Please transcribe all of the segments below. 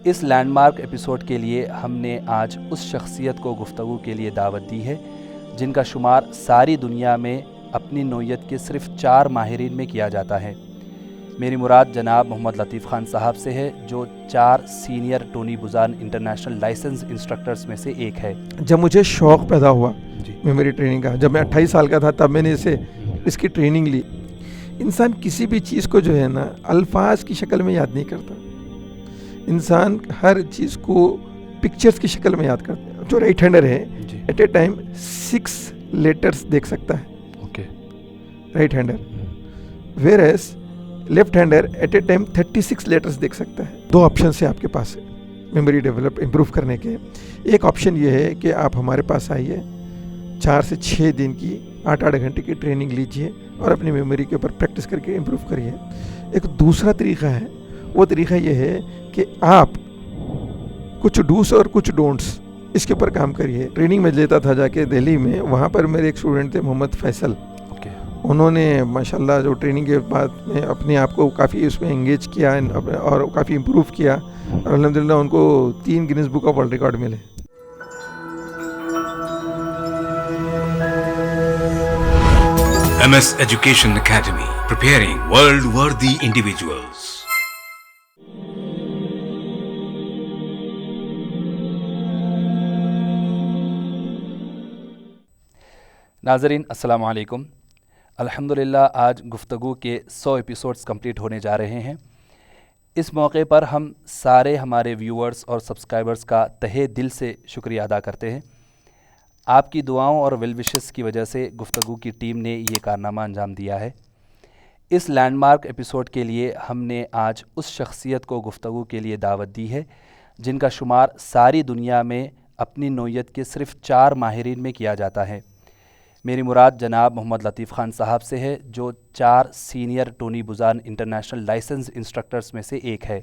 इस landmark episode के लिए हमने आज उस शख्सियत को गुफ्तगू के लिए दावत दी है जिनका शुमार सारी दुनिया में अपनी नौइयत के सिर्फ 4 माहिरीन में किया जाता है। मेरी मुराद जनाब मोहम्मद लतीफ़ ख़ान साहब से है, जो 4 senior Tony Buzan international licence instructors में से एक है। जब मुझे शौक़ पैदा हुआ मेमोरी ट्रेनिंग का, जब मैं 28 साल का था तब मैंने इसकी ट्रेनिंग ली। इंसान किसी भी चीज़ को जो है ना अल्फाज की शक्ल में याद नहीं करता, इंसान हर चीज़ को पिक्चर्स की शक्ल में याद करता है। जो राइट हैंडर है एट ए टाइम 6 लेटर्स देख सकता है, right hander, whereas left hander at a time 36 letters देख सकता है। 2 ऑप्शन है आपके पास मेमोरी डेवलप इम्प्रूव करने के। एक ऑप्शन ये है कि आप हमारे पास आइए, 4 से 6 दिन की 8-8 घंटे की ट्रेनिंग लीजिए और अपनी मेमोरी के ऊपर प्रैक्टिस करके इम्प्रूव करिए। एक दूसरा तरीका है, वो तरीका ये है कि आप कुछ डूस और कुछ डोंट्स इसके ऊपर काम करिए। ट्रेनिंग में लेता था जाके दिल्ली में, वहाँ पर मेरे एक स्टूडेंट थे मोहम्मद फैसल। उन्होंने माशाल्लाह जो ट्रेनिंग के बाद में अपने आप को काफ़ी उसमें एंगेज किया और काफ़ी इम्प्रूव किया और अल्हम्दुलिल्लाह उनको 3 Guinness book of world record मिले। MS Education Academy, preparing world-worthy individuals. नाज़रीन अस्सलामु अलैकुम। अल्हम्दुलिल्लाह आज गुफ्तगू के 100 एपिसोड्स कंप्लीट होने जा रहे हैं। इस मौके पर हम सारे हमारे व्यूअर्स और सब्सक्राइबर्स का तहे दिल से शुक्रिया अदा करते हैं। आपकी दुआओं और वेल विशेस की वजह से गुफ्तगू की टीम ने ये कारनामा अंजाम दिया है। इस लैंडमार्क एपिसोड के लिए हमने आज उस शख्सियत को गुफ्तगू के लिए दावत दी है जिनका शुमार सारी दुनिया में अपनी नौइयत के सिर्फ 4 माहिरीन में किया जाता है। मेरी मुराद जनाब मोहम्मद लतीफ़ ख़ान साहब से है, जो 4 senior Tony Buzan international licence instructors में से एक है।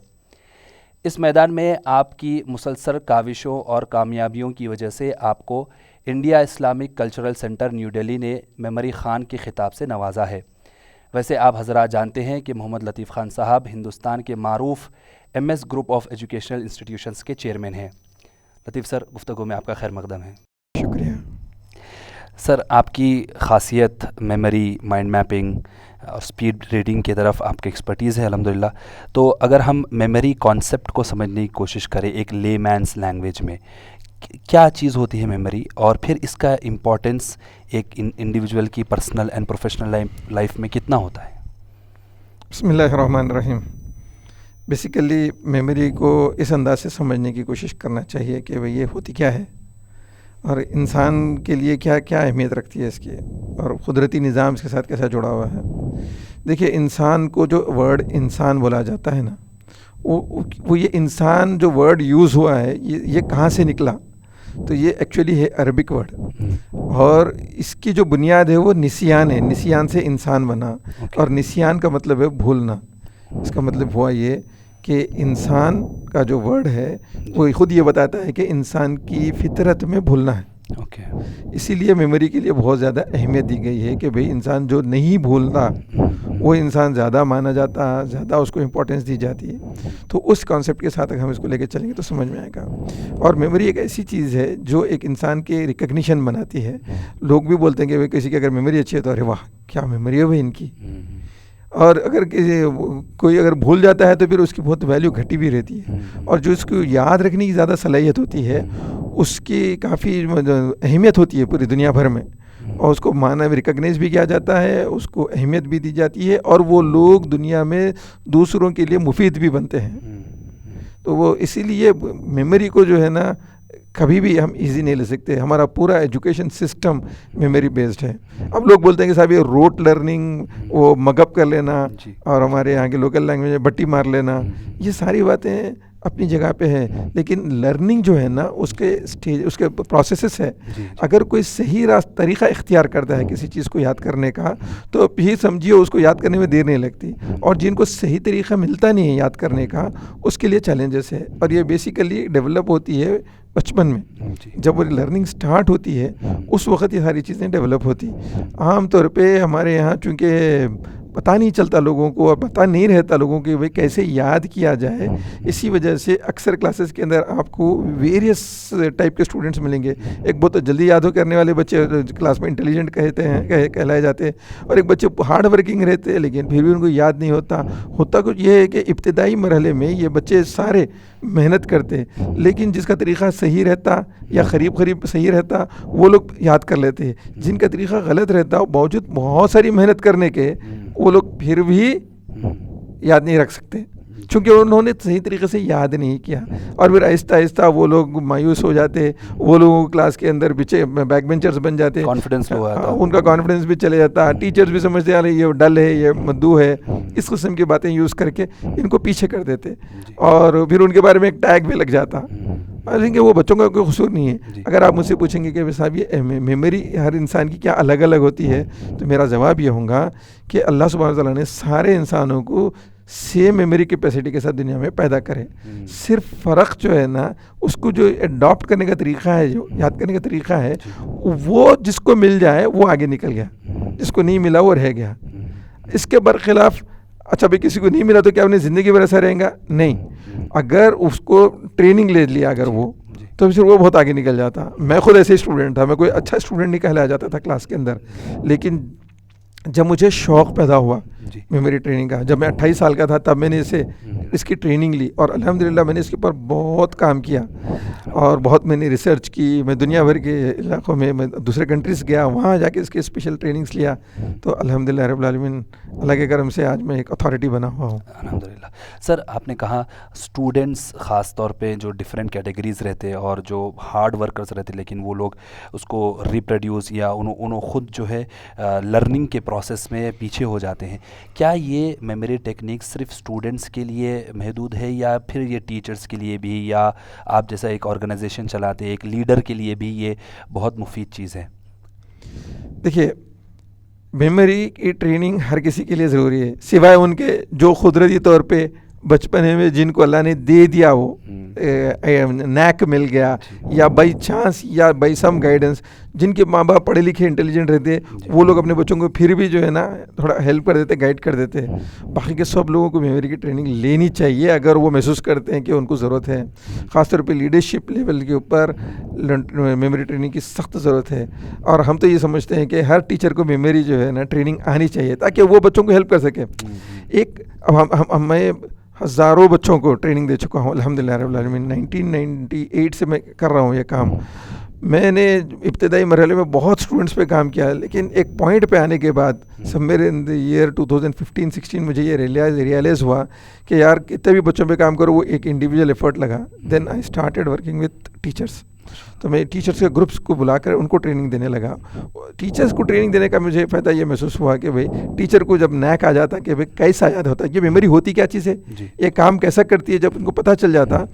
इस मैदान में आपकी मुसलसल काविशों और कामयाबियों की वजह से आपको India Islamic cultural centre new Delhi ने मेमोरी ख़ान के ख़िताब से नवाजा है। वैसे आप हज़रात जानते हैं कि मोहम्मद लतीफ़ ख़ान साहब हिंदुस्तान के मारूफ़ MS group of educational institutions के चेयरमैन हैं। लतीफ़ सर, गुफ्तगू में आपका खैर मकदम है। शुक्रिया सर। आपकी ख़ासियत मेमोरी, माइंड मैपिंग और स्पीड रीडिंग की तरफ आपकी एक्सपर्टीज़ है अल्हम्दुलिल्लाह। तो अगर हम मेमोरी कॉन्सेप्ट को समझने की कोशिश करें एक लेमैन्स लैंग्वेज में, क्या चीज़ होती है मेमोरी और फिर इसका इम्पोर्टेंस एक इंडिविजुअल की पर्सनल एंड प्रोफेशनल लाइफ में कितना होता है? बिस्मिल्लाहिर्रहमानिर्रहीम। बेसिकली मेमोरी को इस अंदाज से समझने की कोशिश करना चाहिए कि भाई ये होती क्या है और इंसान के लिए क्या क्या अहमियत रखती है इसकी, और क़ुदरती निज़ाम इसके साथ कैसा जुड़ा हुआ है। देखिए, इंसान को जो वर्ड इंसान बोला जाता है ना, वो ये इंसान जो वर्ड यूज़ हुआ है ये कहाँ से निकला, तो ये एक्चुअली है अरबिक वर्ड और इसकी जो बुनियाद है वो निसियान है। निसियान से इंसान बना और निसियान का मतलब है भूलना। इसका मतलब हुआ ये कि इंसान का जो वर्ड है वो खुद ये बताता है कि इंसान की फितरत में भूलना है। इसीलिए मेमोरी के लिए बहुत ज़्यादा अहमियत दी गई है कि भाई इंसान जो नहीं भूलता वो इंसान ज़्यादा माना जाता, ज़्यादा उसको इम्पोर्टेंस दी जाती है। तो उस कॉन्सेप्ट के साथ अगर हम इसको लेकर चलेंगे तो समझ में आएगा। और मेमोरी एक ऐसी चीज़ है जो एक इंसान के रिकग्निशन बनाती है। लोग भी बोलते हैं कि भाई किसी की अगर मेमोरी अच्छी है तो अरे वाह क्या मेमोरी है भाई इनकी, और अगर कोई अगर भूल जाता है तो फिर उसकी बहुत वैल्यू घटी भी रहती है। और जो इसको याद रखने की ज़्यादा सलाहियत होती है उसकी काफ़ी अहमियत होती है पूरी दुनिया भर में, और उसको माना रिकग्नाइज भी किया जाता है, उसको अहमियत भी दी जाती है, और वो लोग दुनिया में दूसरों के लिए मुफीद भी बनते हैं। तो वो इसीलिए मेमोरी को जो है ना कभी भी हम इजी नहीं ले सकते। हमारा पूरा एजुकेशन सिस्टम मेमोरी बेस्ड है। अब लोग बोलते हैं कि साहब ये रोट लर्निंग, वो मगअप कर लेना और हमारे यहाँ के लोकल लैंग्वेज में बट्टी मार लेना, ये सारी बातें अपनी जगह पे है, लेकिन लर्निंग जो है ना उसके स्टेज, उसके प्रोसेसेस है। अगर कोई सही तरीक़ा इख्तियार करता है किसी चीज़ को याद करने का, तो फिर समझिए उसको याद करने में देर नहीं लगती। और जिनको सही तरीक़ा मिलता नहीं है याद करने का, उसके लिए चैलेंजेस है। और ये बेसिकली डेवलप होती है बचपन में, जब वो लर्निंग स्टार्ट होती है उस वक्त ये सारी चीज़ें डेवलप होती। आम तौर पे हमारे यहाँ चूँकि पता नहीं चलता लोगों को और पता नहीं रहता लोगों को भाई कैसे याद किया जाए। इसी वजह से अक्सर क्लासेस के अंदर आपको वेरियस टाइप के स्टूडेंट्स मिलेंगे। एक बहुत जल्दी याद करने वाले बच्चे क्लास में इंटेलिजेंट कहलाए जाते हैं, और एक बच्चे हार्ड वर्किंग रहते हैं लेकिन फिर भी उनको याद नहीं होता कुछ ये है कि इब्तिदाई मरहले में ये बच्चे सारे मेहनत करते, लेकिन जिसका तरीक़ा सही रहता या करीब सही रहता वो लोग याद कर लेते। जिनका तरीक़ा गलत रहता वो बावजूद बहुत सारी मेहनत करने के वो लोग फिर भी याद नहीं रख सकते, क्योंकि उन्होंने सही तरीके से याद नहीं किया। और फिर आहिस्ता आहिस्ता वो लोग मायूस हो जाते, वो लोग क्लास के अंदर पीछे बैक बेंचर्स बन जाते, कॉन्फिडेंस उनका कॉन्फिडेंस भी चले जाता, टीचर्स भी समझते यार ये डल है, ये मद्दू है, इस किस्म की बातें यूज़ करके इनको पीछे कर देते, और फिर उनके बारे में एक टैग भी लग जाता। लेकिन वो बच्चों का कोई कसूर नहीं है। अगर आप मुझसे पूछेंगे कि साहब ये मेमोरी हर इंसान की क्या अलग अलग होती है, तो मेरा जवाब ये होगा कि अल्लाह सुब्हानहू व तआला ने सारे इंसानों को सेम मेमोरी कैपेसिटी के साथ दुनिया में पैदा करे। सिर्फ फ़र्क जो है ना, उसको जो अडॉप्ट करने का तरीक़ा है, जो याद करने का तरीक़ा है, वो जिसको मिल जाए वो आगे निकल गया, जिसको नहीं मिला वो रह गया। इसके बरखिलाफ़ अच्छा भाई किसी को नहीं मिला तो क्या उन्हें ज़िंदगी भर ऐसा रहेगा? नहीं, अगर उसको ट्रेनिंग ले लिया अगर वो, तो फिर वो बहुत आगे निकल जाता। मैं खुद ऐसे स्टूडेंट था, मैं कोई अच्छा स्टूडेंट नहीं कहलाया जाता था क्लास के अंदर, लेकिन जब मुझे शौक़ पैदा हुआ मेमोरी ट्रेनिंग का, जब मैं 28 साल का था तब मैंने इसकी ट्रेनिंग ली, और अल्हम्दुलिल्लाह मैंने इसके ऊपर बहुत काम किया और बहुत मैंने रिसर्च की। मैं दुनिया भर के इलाक़ों में, मैं दूसरे कंट्रीज़ गया, वहाँ जाके इसके स्पेशल ट्रेनिंग्स लिया, तो अल्हम्दुलिल्लाह रब्बिल आलमीन अल्लाह के करम से आज मैं एक अथॉरिटी बना हुआ हूँ। अल्हम्दुलिल्लाह। सर आपने कहा स्टूडेंट्स ख़ास तौर पे जो डिफरेंट कैटेगरीज़ रहते हैं और जो हार्ड वर्कर्स रहते, लेकिन वो लोग उसको रिप्रोड्यूस या उन्होंने ख़ुद जो है लर्निंग के प्रोसेस में पीछे हो जाते हैं। क्या ये मेमोरी टेक्निक सिर्फ स्टूडेंट्स के लिए महदूद है, या फिर ये टीचर्स के लिए भी, या आप जैसा एक ऑर्गेनाइजेशन चलाते हैं, एक लीडर के लिए भी ये बहुत मुफीद चीज़ है? देखिए, मेमोरी की ट्रेनिंग हर किसी के लिए ज़रूरी है, सिवाय उनके जो कुदरती तौर पे बचपन में जिनको अल्लाह ने दे दिया, वो नैक मिल गया, या बाई चांस या बाई सम गाइडेंस, जिनके माँ बाप पढ़े लिखे इंटेलिजेंट रहते, वो लोग अपने बच्चों को फिर भी जो है ना थोड़ा हेल्प कर देते, गाइड कर देते। बाकी के सब लोगों को मेमोरी की ट्रेनिंग लेनी चाहिए अगर वो महसूस करते हैं कि उनको ज़रूरत है। ख़ासतौर पे लीडरशिप लेवल के ऊपर मेमोरी ट्रेनिंग की सख्त ज़रूरत है, और हम तो ये समझते हैं कि हर टीचर को मेमोरी जो है ना ट्रेनिंग आनी चाहिए ताकि वो बच्चों को हेल्प कर सके। अब मैं हज़ारों बच्चों को ट्रेनिंग दे चुका हूँ अल्हम्दुलिल्लाह रब्बिल आलमीन। 1998 से मैं कर रहा हूँ ये काम। मैंने इब्तिदाई मरहले में बहुत स्टूडेंट्स पे काम किया, लेकिन एक पॉइंट पे आने के बाद समवेयर इन द ईयर 2015-16 मुझे ये रियलाइज़ हुआ कि यार कितने भी बच्चों पे काम करो वो एक इंडिविजुअल एफर्ट लगा। Then I started working with teachers. तो मैं टीचर्स के ग्रुप्स को बुलाकर उनको ट्रेनिंग देने लगा। टीचर्स को ट्रेनिंग देने का मुझे फ़ायदा ये महसूस हुआ कि भाई टीचर को जब नैक आ जाता कि भाई कैसा याद होता है, ये मेमोरी होती क्या चीज़ है, ये काम कैसा करती है, जब उनको पता चल जाता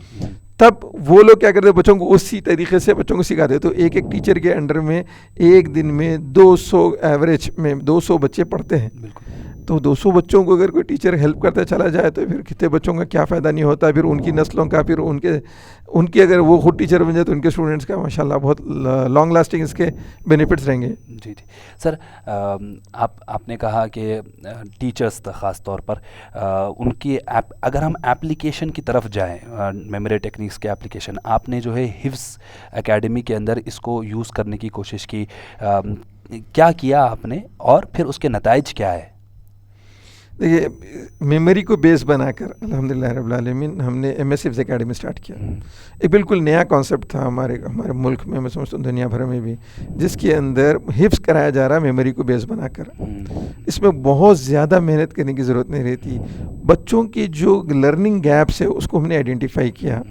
तब वो लोग क्या करते, बच्चों को उसी तरीके से बच्चों को सिखाते। तो एक टीचर के अंडर में एक दिन में 200 एवरेज में 200 बच्चे पढ़ते हैं। तो 200 बच्चों को अगर कोई टीचर हेल्प करता चला जाए तो फिर कितने बच्चों का क्या फ़ायदा नहीं होता, फिर उनकी नस्लों का, फिर उनकी अगर वो खुद टीचर बन जाए तो उनके स्टूडेंट्स का माशाल्लाह बहुत लॉन्ग लास्टिंग इसके बेनिफिट्स रहेंगे। जी। सर आपने कहा कि टीचर्स ख़ास तौर पर उनकी अगर हम एप्लीकेशन की तरफ जाएं, मेमोरी टेक्निक्स के एप्लीकेशन, आपने जो है हिफ्ज़ एकेडमी के अंदर इसको यूज़ करने की कोशिश की, क्या किया आपने और फिर उसके नताइज क्या है? देखिए, मेमोरी को बेस बनाकर अल्हम्दुलिल्लाह रब्बिल आलमीन हमने MS हिफ्ज़ एकेडमी स्टार्ट किया। एक बिल्कुल नया कॉन्सेप्ट था हमारे मुल्क में, मैं समझता हूँ दुनिया भर में भी, जिसके अंदर हिफ्ज़ कराया जा रहा मेमोरी को बेस बनाकर। इसमें बहुत ज़्यादा मेहनत करने की ज़रूरत नहीं रहती। बच्चों की जो लर्निंग गैप्स है उसको हमने आइडेंटिफाई किया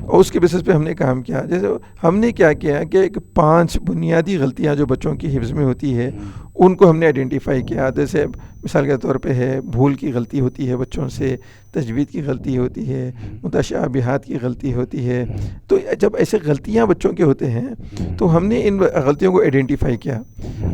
और उसके बेसिस पे हमने काम किया। जैसे हमने क्या किया कि एक 5 बुनियादी गलतियाँ जो बच्चों की हिफ्ज़ में होती है उनको हमने आइडेंटिफाई किया। जैसे मिसाल के तौर पे है, भूल की गलती होती है बच्चों से, तजवीद की गलती होती है, मुतशाबिहात की गलती होती है। तो जब ऐसे गलतियाँ बच्चों के होते हैं तो हमने इन गलतियों को आइडेंटिफाई किया।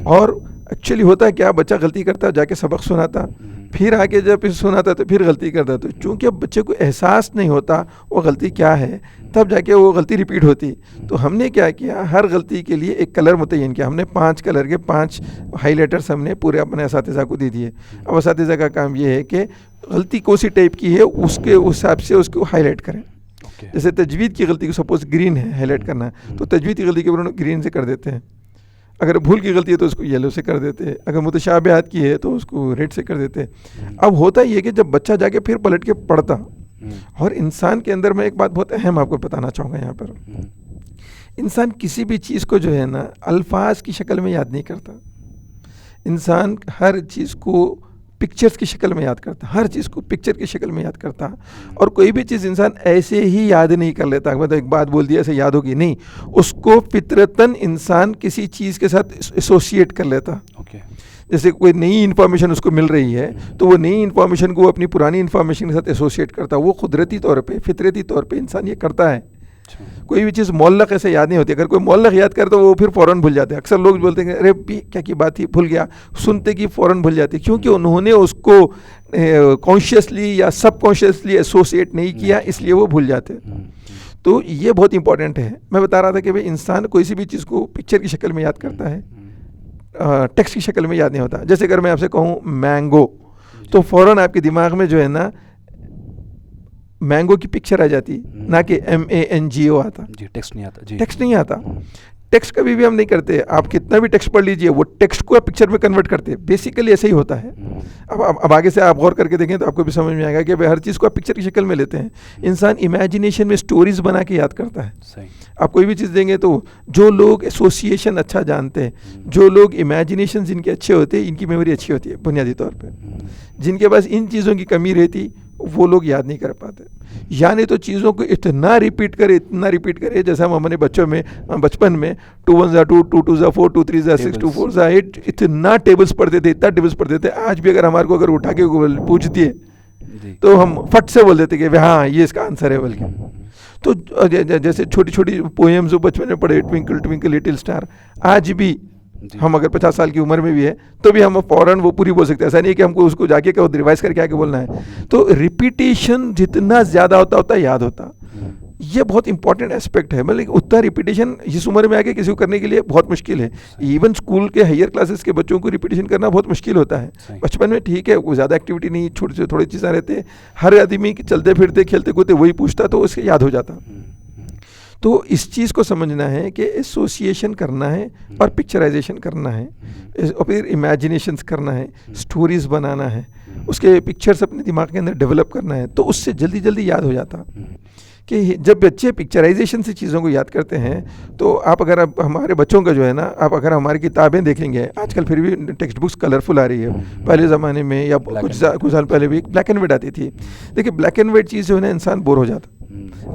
और एक्चुअली होता है क्या, बच्चा गलती करता जाके सबक सुनाता, फिर आके जब फिर सुनाता तो फिर गलती करता। तो चूँकि अब बच्चे को एहसास नहीं होता वो गलती क्या है, तब जाके वो गलती रिपीट होती। तो हमने क्या किया, हर गलती के लिए एक कलर मुतय्यन किया। हमने 5 कलर के 5 हाईलाइटर्स हमने पूरे अपने असातिज़ा को दे दिए। अब असातिज़ा का काम ये है कि गलती कौन सी टाइप की है उसके हिसाब से उसको हाईलाइट करें। जैसे तजवीद की गलती को सपोज ग्रीन है हाईलाइट करना, तो तजवीद की गलती के उन्होंने ग्रीन से कर देते हैं। अगर भूल की गलती है तो उसको येलो से कर देते हैं। अगर मुतशाबिहात की है तो उसको रेड से कर देते हैं। अब होता ये कि जब बच्चा जाके फिर पलट के पढ़ता, और इंसान के अंदर मैं एक बात बहुत अहम आपको बताना चाहूँगा यहाँ पर, इंसान किसी भी चीज़ को जो है ना अल्फाज की शक्ल में याद नहीं करता। इंसान हर चीज़ को पिक्चर्स की शक्ल में याद करता, हर चीज़ को पिक्चर की शक्ल में याद करता। और कोई भी चीज़ इंसान ऐसे ही याद नहीं कर लेता, मतलब एक बात बोल दिया ऐसे याद होगी, नहीं, उसको फितरतन इंसान किसी चीज़ के साथ एसोसिएट कर लेता। जैसे कोई नई इन्फॉर्मेशन उसको मिल रही है तो वो नई इन्फॉर्मेशन को अपनी पुरानी इन्फॉर्मेशन के साथ एसोसिएट करता। वो कुदरती तौर पे, फितरती तौर पे इंसान ये करता है। कोई भी चीज़ मौलक ऐसे याद नहीं होती। अगर कोई मौलक याद करे तो वो फिर फ़ौरन भूल जाते हैं। अक्सर लोग बोलते हैं अरे क्या की बात थी, भूल गया, सुनते कि फ़ौरन भूल जाते, क्योंकि उन्होंने उसको कॉन्शियसली या सबकॉन्शियसली एसोसिएट नहीं किया, इसलिए वो भूल जाते। तो ये बहुत इंपॉर्टेंट है। मैं बता रहा था कि भाई इंसान कोई सी भी चीज़ को पिक्चर की शक्ल में याद करता है, टेक्स्ट की शक्ल में याद नहीं होता। जैसे अगर मैं आपसे कहूँ मैंगो, तो फ़ौरन आपके दिमाग में जो है ना मैंगो की पिक्चर आ जाती, ना कि MANGO आता। जी, टेक्स्ट नहीं आता। जी, टेक्स्ट नहीं आता। टेक्स्ट कभी भी हम नहीं करते। आप कितना भी टेक्स्ट पढ़ लीजिए, वो टेक्स्ट को आप पिक्चर में कन्वर्ट करते हैं। बेसिकली ऐसे ही होता है। अब आगे से आप गौर करके देखें तो आपको भी समझ में आएगा कि भाई हर चीज़ को आप पिक्चर की शक्ल में लेते हैं। इंसान इमेजिनेशन में स्टोरीज बना के याद करता है। सही। आप कोई भी चीज़ देंगे तो जो लोग एसोसिएशन अच्छा जानते हैं, जो लोग इमेजिनेशन जिनके अच्छे होते हैं, इनकी मेमोरी अच्छी होती है बुनियादी तौर पर। जिनके पास इन चीज़ों की कमी रहती वो लोग याद नहीं कर पाते। यानी तो चीज़ों को इतना रिपीट करे जैसे हम अपने बचपन में 2 1 2 2 2 4 2 3 6 2 4 8 इतना टेबल्स पढ़ते थे। आज भी अगर हमारे को अगर उठा के पूछ दिए तो हम फट से बोल देते कि हाँ ये इसका आंसर है। बल्कि तो जैसे छोटी छोटी पोएम्स जो बचपन में पढ़े, ट्विंकल ट्विंकल लिटिल स्टार, आज भी हम अगर 50 साल की उम्र में भी है तो भी हम फ़ौरन वो पूरी बोल सकते हैं। ऐसा नहीं है कि हमको उसको जाके क्या रिवाइज करके आके बोलना है। तो रिपीटेशन जितना ज़्यादा होता याद होता। ये बहुत इंपॉर्टेंट एस्पेक्ट है। मतलब उतना रिपीटेशन इस उम्र में आके किसी को करने के लिए बहुत मुश्किल है। इवन स्कूल के हायर क्लासेस के बच्चों को रिपीटेशन करना बहुत मुश्किल होता है। बचपन में ठीक है, वो ज़्यादा एक्टिविटी नहीं, छोटी से थोड़ी चीज़ें रहते, हर आदमी चलते फिरते खेलते कूदते वही पूछता तो उसके याद हो जाता। तो इस चीज़ को समझना है कि एसोसिएशन करना है और पिक्चराइजेशन करना है, और फिर इमेजिनेशंस करना है, स्टोरीज़ बनाना है, उसके पिक्चर्स अपने दिमाग के अंदर डेवलप करना है। तो उससे जल्दी जल्दी याद हो जाता कि जब बच्चे पिक्चराइजेशन से चीज़ों को याद करते हैं तो आप अगर अब हमारे बच्चों का जो है ना, आप अगर हमारी किताबें देखेंगे आजकल फिर भी टेक्स्ट बुक्स कलरफुल आ रही है। पहले ज़माने में या कुछ साल पहले भी ब्लैक एंड वाइट आती थी। देखिए ब्लैक एंड वाइट चीज़ जो है ना इंसान बोर हो जाता।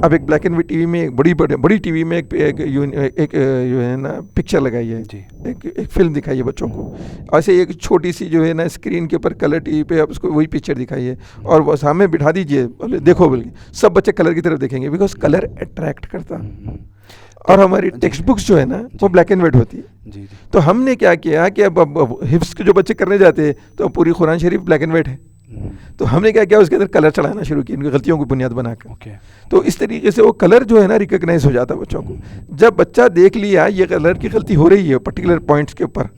अब एक ब्लैक एंड वाइट टीवी में, एक बड़ी टीवी में एक जो है ना पिक्चर लगाई है, एक फिल्म दिखाई है बच्चों को। ऐसे एक छोटी सी जो है ना स्क्रीन के ऊपर कलर टीवी पे आप उसको वही पिक्चर दिखाई है और वो सामने बिठा दीजिए, बोले देखो, बल्कि सब बच्चे कलर की तरफ देखेंगे, बिकॉज कलर अट्रैक्ट करता। और हमारी टेक्स्ट बुक्स जो है ना वो ब्लैक एंड वाइट होती है। तो हमने क्या किया कि अब हिफ्स के जो बच्चे करने जाते हैं तो पूरी कुरान शरीफ ब्लैक एंड वाइट है। तो हमने क्या किया, उसके अंदर कलर चढ़ाना शुरू किया, इनकी गलतियों को बुनियाद बनाकर। तो इस तरीके से वो कलर जो है ना रिकग्नाइज हो जाता बच्चों को। जब बच्चा देख लिया ये कलर की गलती हो रही है पर्टिकुलर पॉइंट्स के ऊपर,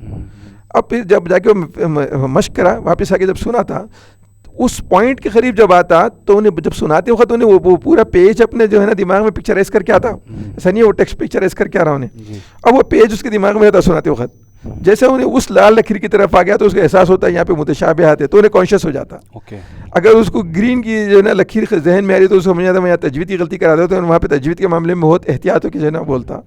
अब फिर जब जाके मश्क करा, वापस आके जब सुना था, उस पॉइंट के करीब जब आता तो उन्हें जब सुनाते वक्त उन्हें वो पूरा पेज अपने जो है ना दिमाग में पिक्चराइज करके आता। ऐसा नहीं है वो टेक्स्ट पिक्चराइज करके आ रहा उन्हें, अब वो पेज उसके दिमाग में आता सुनाते वक्त। जैसे उन्हें उस लाल लकीर की तरफ आ गया तो उसको एहसास होता है यहाँ पे मुतशाबिहात है, तो उन्हें कॉन्शियस हो जाता। अगर उसको ग्रीन की जो है ना लकीर जहन में आ रही तो उसको समझ आता मैं यहाँ तजवीद की गलती करा देता हूँ, वहाँ पे तजवीद के मामले में बहुत एहतियात होकर जो है ना बोलता।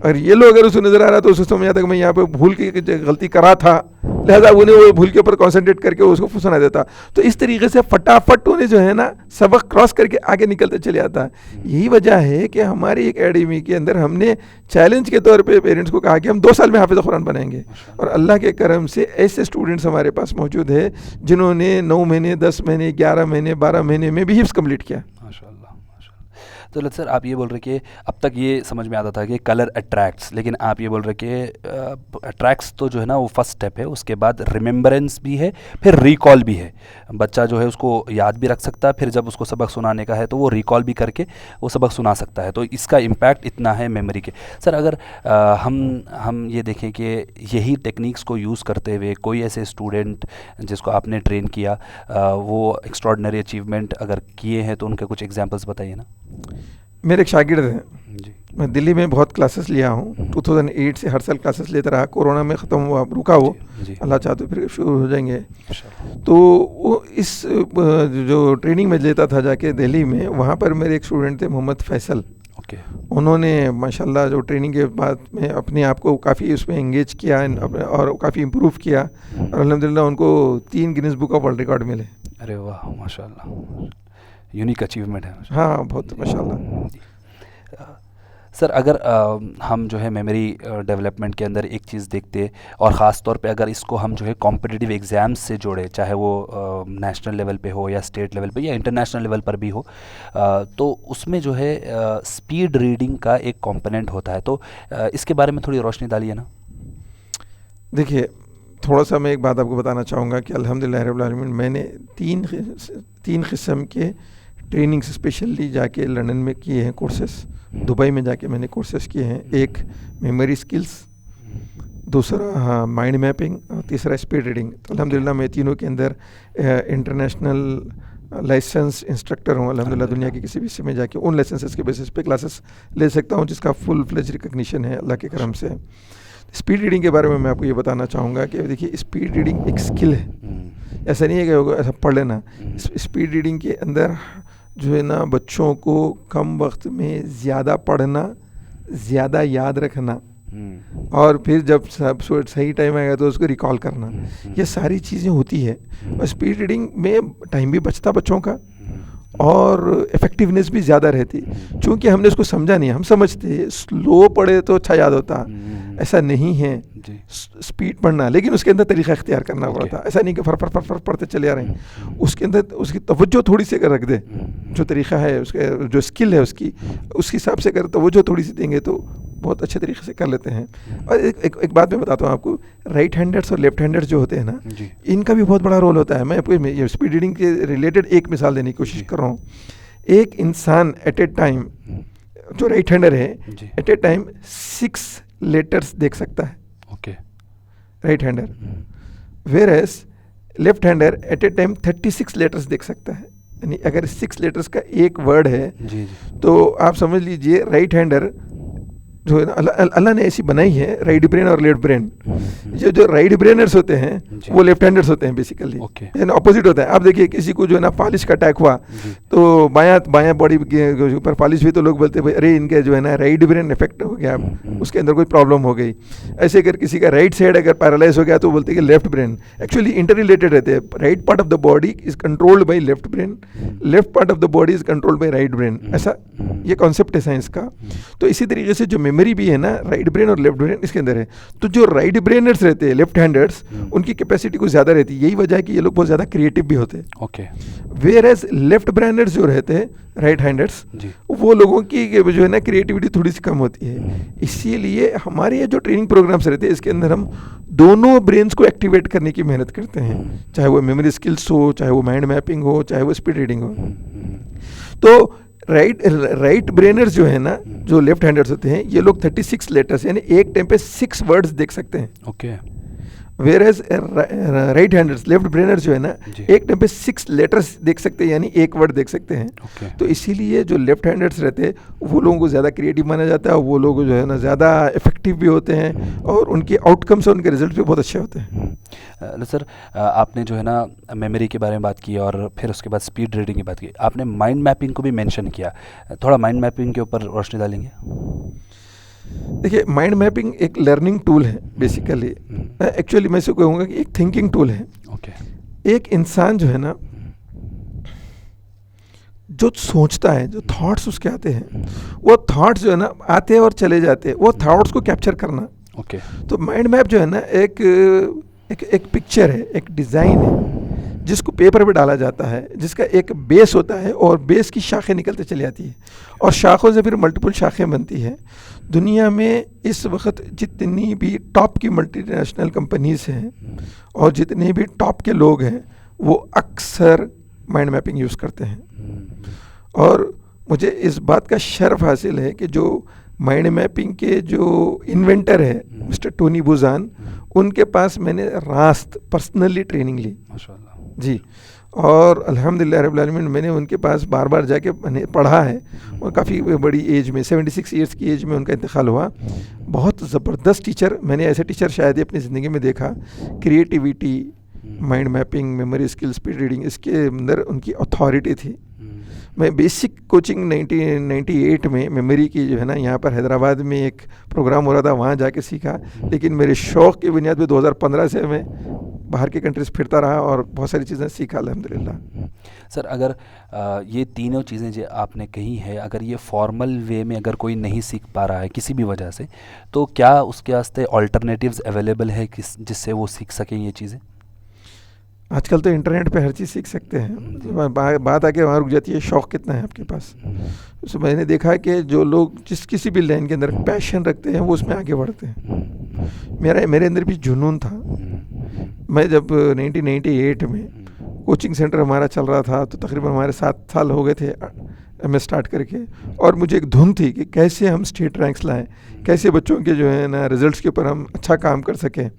और ये लोग अगर उसको नजर आ रहा तो उसको समझ आता कि मैं यहाँ पे भूल की गलती करा था, लिहाजा उन्हें वो भूल के ऊपर कॉन्सेंट्रेट करके उसको सुना देता। तो इस तरीके से फटाफट उन्हें जो है ना सबक क्रॉस करके आगे निकलते चले आता। यही वजह है कि हमारी एक एकेडमी के अंदर हमने चैलेंज के तौर पे पेरेंट्स को कहा कि हम 2 साल में हाफिज़ कुरान बनाएंगे। और अल्लाह के करम से ऐसे स्टूडेंट्स हमारे पास मौजूद है जिन्होंने 9 महीने, 10 महीने, 11 महीने, 12 महीने में भी हिफ्ज़ कंप्लीट किया। तो सर आप ये बोल रहे कि अब तक ये समझ में आता था कि कलर अट्रैक्ट्स, लेकिन आप ये बोल रहे कि अट्रैक्ट्स तो जो है ना वो फर्स्ट स्टेप है, उसके बाद रिमेम्बरेंस भी है, फिर रिकॉल भी है। बच्चा जो है उसको याद भी रख सकता है, फिर जब उसको सबक सुनाने का है तो वो रिकॉल भी करके वो सबक सुना सकता है। तो इसका इम्पैक्ट इतना है मेमोरी के। सर अगर हम ये देखें कि यही टेक्निक्स को यूज़ करते हुए कोई ऐसे स्टूडेंट जिसको आपने ट्रेन किया वो एक्स्ट्रॉर्डिनरी अचीवमेंट अगर किए हैं तो उनके कुछ एग्जांपल्स बताइए ना। मेरे एक शागिर्द हैं जी। मैं दिल्ली में बहुत क्लासेस लिया हूँ, 2008 से हर साल क्लासेस लेता रहा। कोरोना में ख़त्म हुआ, रुका वो, अल्लाह चाहते फिर शुरू हो जाएंगे। तो वो इस जो ट्रेनिंग में लेता था जाके दिल्ली में, वहाँ पर मेरे एक स्टूडेंट थे मोहम्मद फैसल। उन्होंने माशाल्लाह जो ट्रेनिंग के बाद में अपने आप को काफ़ी उसमें एंगेज किया और काफ़ी इम्प्रूव किया, और अल्हम्दुलिल्लाह उनको 3 Guinness book of world record मिले। अरे वाह, माशाल्लाह, यूनिक अचीवमेंट है। हाँ बहुत माशाल्लाह। सर अगर हम जो है मेमोरी डेवलपमेंट के अंदर एक चीज़ देखते, और ख़ास तौर पे अगर इसको हम जो है कॉम्पिटिटिव एग्ज़ाम्स से जोड़े, चाहे वो नेशनल लेवल पे हो या स्टेट लेवल पे या इंटरनेशनल लेवल पर भी हो, तो उसमें जो है स्पीड रीडिंग का एक कंपोनेंट होता है। तो इसके बारे में थोड़ी रोशनी डालिए ना। देखिए थोड़ा सा मैं एक बात आपको बताना चाहूँगा कि अल्हम्दुलिल्लाह रब्बिल आलमीन मैंने तीन किस्म के ट्रेनिंग्स स्पेशली जाके लंदन में किए हैं कोर्सेस, दुबई में जाके मैंने कोर्सेस किए हैं। एक मेमोरी स्किल्स, दूसरा माइंड मैपिंग, और तीसरा स्पीड रीडिंग। तो अल्हम्दुलिल्लाह मैं तीनों के अंदर इंटरनेशनल लाइसेंस इंस्ट्रक्टर हूँ। अल्हम्दुलिल्लाह दुनिया के किसी भी हिस्से में जाके उन लाइसेंसेस के बेसिस पे क्लासेस ले सकता हूँ जिसका फुल फ्लेज रिकग्निशन है अल्लाह के करम से। स्पीड रीडिंग के बारे में मैं आपको ये बताना चाहूँगा कि देखिए स्पीड रीडिंग एक स्किल है, ऐसा नहीं है कि ऐसा पढ़ लेना। स्पीड रीडिंग के अंदर जो है ना बच्चों को कम वक्त में ज़्यादा पढ़ना, ज़्यादा याद रखना, और फिर जब सब सही टाइम आएगा तो उसको रिकॉल करना, ये सारी चीज़ें होती है। और स्पीड रीडिंग में टाइम भी बचता बच्चों का और इफ़ेक्टिवनेस भी ज़्यादा रहती, चूँकि हमने उसको समझा नहीं। हम समझते स्लो पढ़े तो अच्छा याद होता, ऐसा नहीं है। स्पीड पढ़ना, लेकिन उसके अंदर तरीका इख्तियार करना पड़ता। ऐसा नहीं कि फर फर फर फर पढ़ते चले आ रहे हैं, उसके अंदर उसकी तवज्जो थोड़ी सी अगर रख दे, जो तरीका है उसके जो स्किल है उसकी उस हिसाब से अगर तवज्जो थोड़ी सी देंगे तो बहुत अच्छे तरीके से कर लेते हैं। और एक बात मैं बताता हूँ आपको, राइट हैंडर्स और लेफ्ट हैंडर्स जो होते हैं ना, इनका भी बहुत बड़ा रोल होता है। मैं आपको स्पीड रीडिंग के रिलेटेड एक मिसाल देने की कोशिश कर रहा हूँ। एक इंसान एट ए टाइम, जो राइट हैंडर है, एट ए टाइम 6 लेटर्स देख सकता है, right hander. Whereas left hander at a time 36 letters देख सकता है। यानी अगर 6 लेटर्स का एक वर्ड है तो आप समझ लीजिए राइट हैंडर जो है ना, अल्लाह ने ऐसी बनाई है राइट ब्रेन और लेफ्ट ब्रेन। जो राइट ब्रेनर्स होते हैं वो लेफ्ट हैंडर्स होते हैं बेसिकली, यानी ऑपोजिट होता है। आप देखिए किसी को जो है ना पालिश का अटैक हुआ तो बायां बॉडी के ऊपर पालिश हुई तो लोग बोलते हैं भाई अरे इनके जो है ना राइट ब्रेन इफेक्ट हो गया, उसके अंदर कोई प्रॉब्लम हो गई। ऐसे अगर किसी का राइट साइड अगर पैरालाइज हो गया तो बोलते हैं कि left brain. Actually inter related रहते हैं। Right part of the body is controlled by left brain, left part of the body is controlled by right brain. ऐसा ये कॉन्सेप्ट है साइंस का। तो इसी तरीके से जो मेमोरी भी है ना, राइट ब्रेन और लेफ्ट ब्रेन इसके अंदर है। तो जो राइट ब्रेनर्स रहते हैं, लेफ्ट हैंडर्स, उनकी कैपेसिटी कुछ ज़्यादा रहती है। यही वजह है कि ये लोग बहुत ज़्यादा क्रिएटिव भी होते हैं। वेयर एज लेफ्ट ब्रेनर्स जो रहते हैं, राइट हैंडर्स, वो लोगों की जो है ना क्रिएटिविटी थोड़ी सी कम होती है। इसीलिए हमारे ये जो ट्रेनिंग प्रोग्राम्स रहते हैं इसके अंदर हम दोनों ब्रेन्स को एक्टिवेट करने की मेहनत करते हैं, चाहे वो मेमोरी स्किल्स हो, चाहे वो माइंड मैपिंग हो, चाहे वो स्पीड रीडिंग हो। तो राइट ब्रेनर्स जो है ना, जो लेफ्ट हैंडर्स होते हैं, ये लोग 36 लेटर्स यानी एक टाइम पे 6 वर्ड्स देख सकते हैं। Whereas right handers, left brainers जो है ना, एक टाइम पे 6 लेटर्स देख सकते हैं यानी एक वर्ड देख सकते हैं। तो इसीलिए जो लेफ्ट हैंडर्स रहते हैं वो लोगों को ज़्यादा क्रिएटिव माना जाता है, वो लोग जो है ना ज़्यादा इफेक्टिव भी होते हैं और उनके आउटकम्स और उनके रिजल्ट भी बहुत अच्छे होते हैं। सर आपने जो है ना मेमोरी के बारे में बात की और फिर उसके बाद स्पीड रीडिंग की बात की, आपने माइंड मैपिंग को भी मेंशन किया, थोड़ा माइंड मैपिंग के ऊपर रोशनी डालेंगे? देखिए माइंड मैपिंग एक लर्निंग टूल है बेसिकली। एक्चुअली मैं इसे कहूँगा कि एक थिंकिंग टूल है। एक इंसान जो है ना, जो सोचता है, जो थॉट्स उसके आते हैं, वो थॉट्स जो है ना आते हैं और चले जाते हैं, वो थॉट्स को कैप्चर करना। तो माइंड मैप जो है ना एक पिक्चर है, एक डिज़ाइन है। जिसको पेपर पे डाला जाता है, जिसका एक बेस होता है और बेस की शाखें निकलते चली जाती है और शाखों से फिर मल्टीपल शाखें बनती हैं। दुनिया में इस वक्त जितनी भी टॉप की मल्टीनेशनल कंपनीज़ हैं और जितने भी टॉप के लोग हैं वो अक्सर माइंड मैपिंग यूज़ करते हैं। और मुझे इस बात का शर्फ हासिल है कि जो माइंड मैपिंग के जो इन्वेंटर है मिस्टर टोनी बुजान, उनके पास मैंने रास्त पर्सनली ट्रेनिंग ली माशाल्लाह जी। और अल्हम्दुलिल्लाह रब्बिल आलमीन मैंने उनके पास बार बार जाके मैंने पढ़ा है और काफ़ी बड़ी एज में 76 ईयर्स की एज में उनका इंतकाल हुआ। बहुत ज़बरदस्त टीचर, मैंने ऐसे टीचर शायद ही अपनी ज़िंदगी में देखा। Creativity, mind mapping, memory skill, speed reading, इसके अंदर उनकी अथॉरिटी थी। मैं बेसिक कोचिंग 1998 में मेमोरी की जो है ना, यहाँ पर हैदराबाद में एक प्रोग्राम हो रहा था, वहाँ जाके सीखा। लेकिन मेरे शौक़ की बुनियाद पे 2015 से मैं बाहर के कंट्रीज़ फिरता रहा और बहुत सारी चीज़ें सीखा अल्हम्दुलिल्लाह। सर, अगर ये तीनों चीज़ें जो आपने कही है, अगर ये फॉर्मल वे में अगर कोई नहीं सीख पा रहा है किसी भी वजह से, तो क्या उसके वास्ते अल्टरनेटिव्स अवेलेबल है जिससे वो सीख सकें ये चीज़ें? आजकल तो इंटरनेट पे हर चीज़ सीख सकते हैं। बात आके वहाँ रुक जाती है, शौक़ कितना है आपके पास। तो मैंने देखा कि जो लोग जिस किसी भी लाइन के अंदर पैशन रखते हैं वो उसमें आगे बढ़ते हैं। मेरे अंदर भी जुनून था। मैं जब 1998 में कोचिंग सेंटर हमारा चल रहा था तो तकरीबन हमारे 7 साल हो गए थे MS स्टार्ट करके, और मुझे एक धुन थी कि कैसे हम स्टेट रैंक्स लाएं, कैसे बच्चों के जो है ना रिजल्ट्स के ऊपर हम अच्छा काम कर सकें।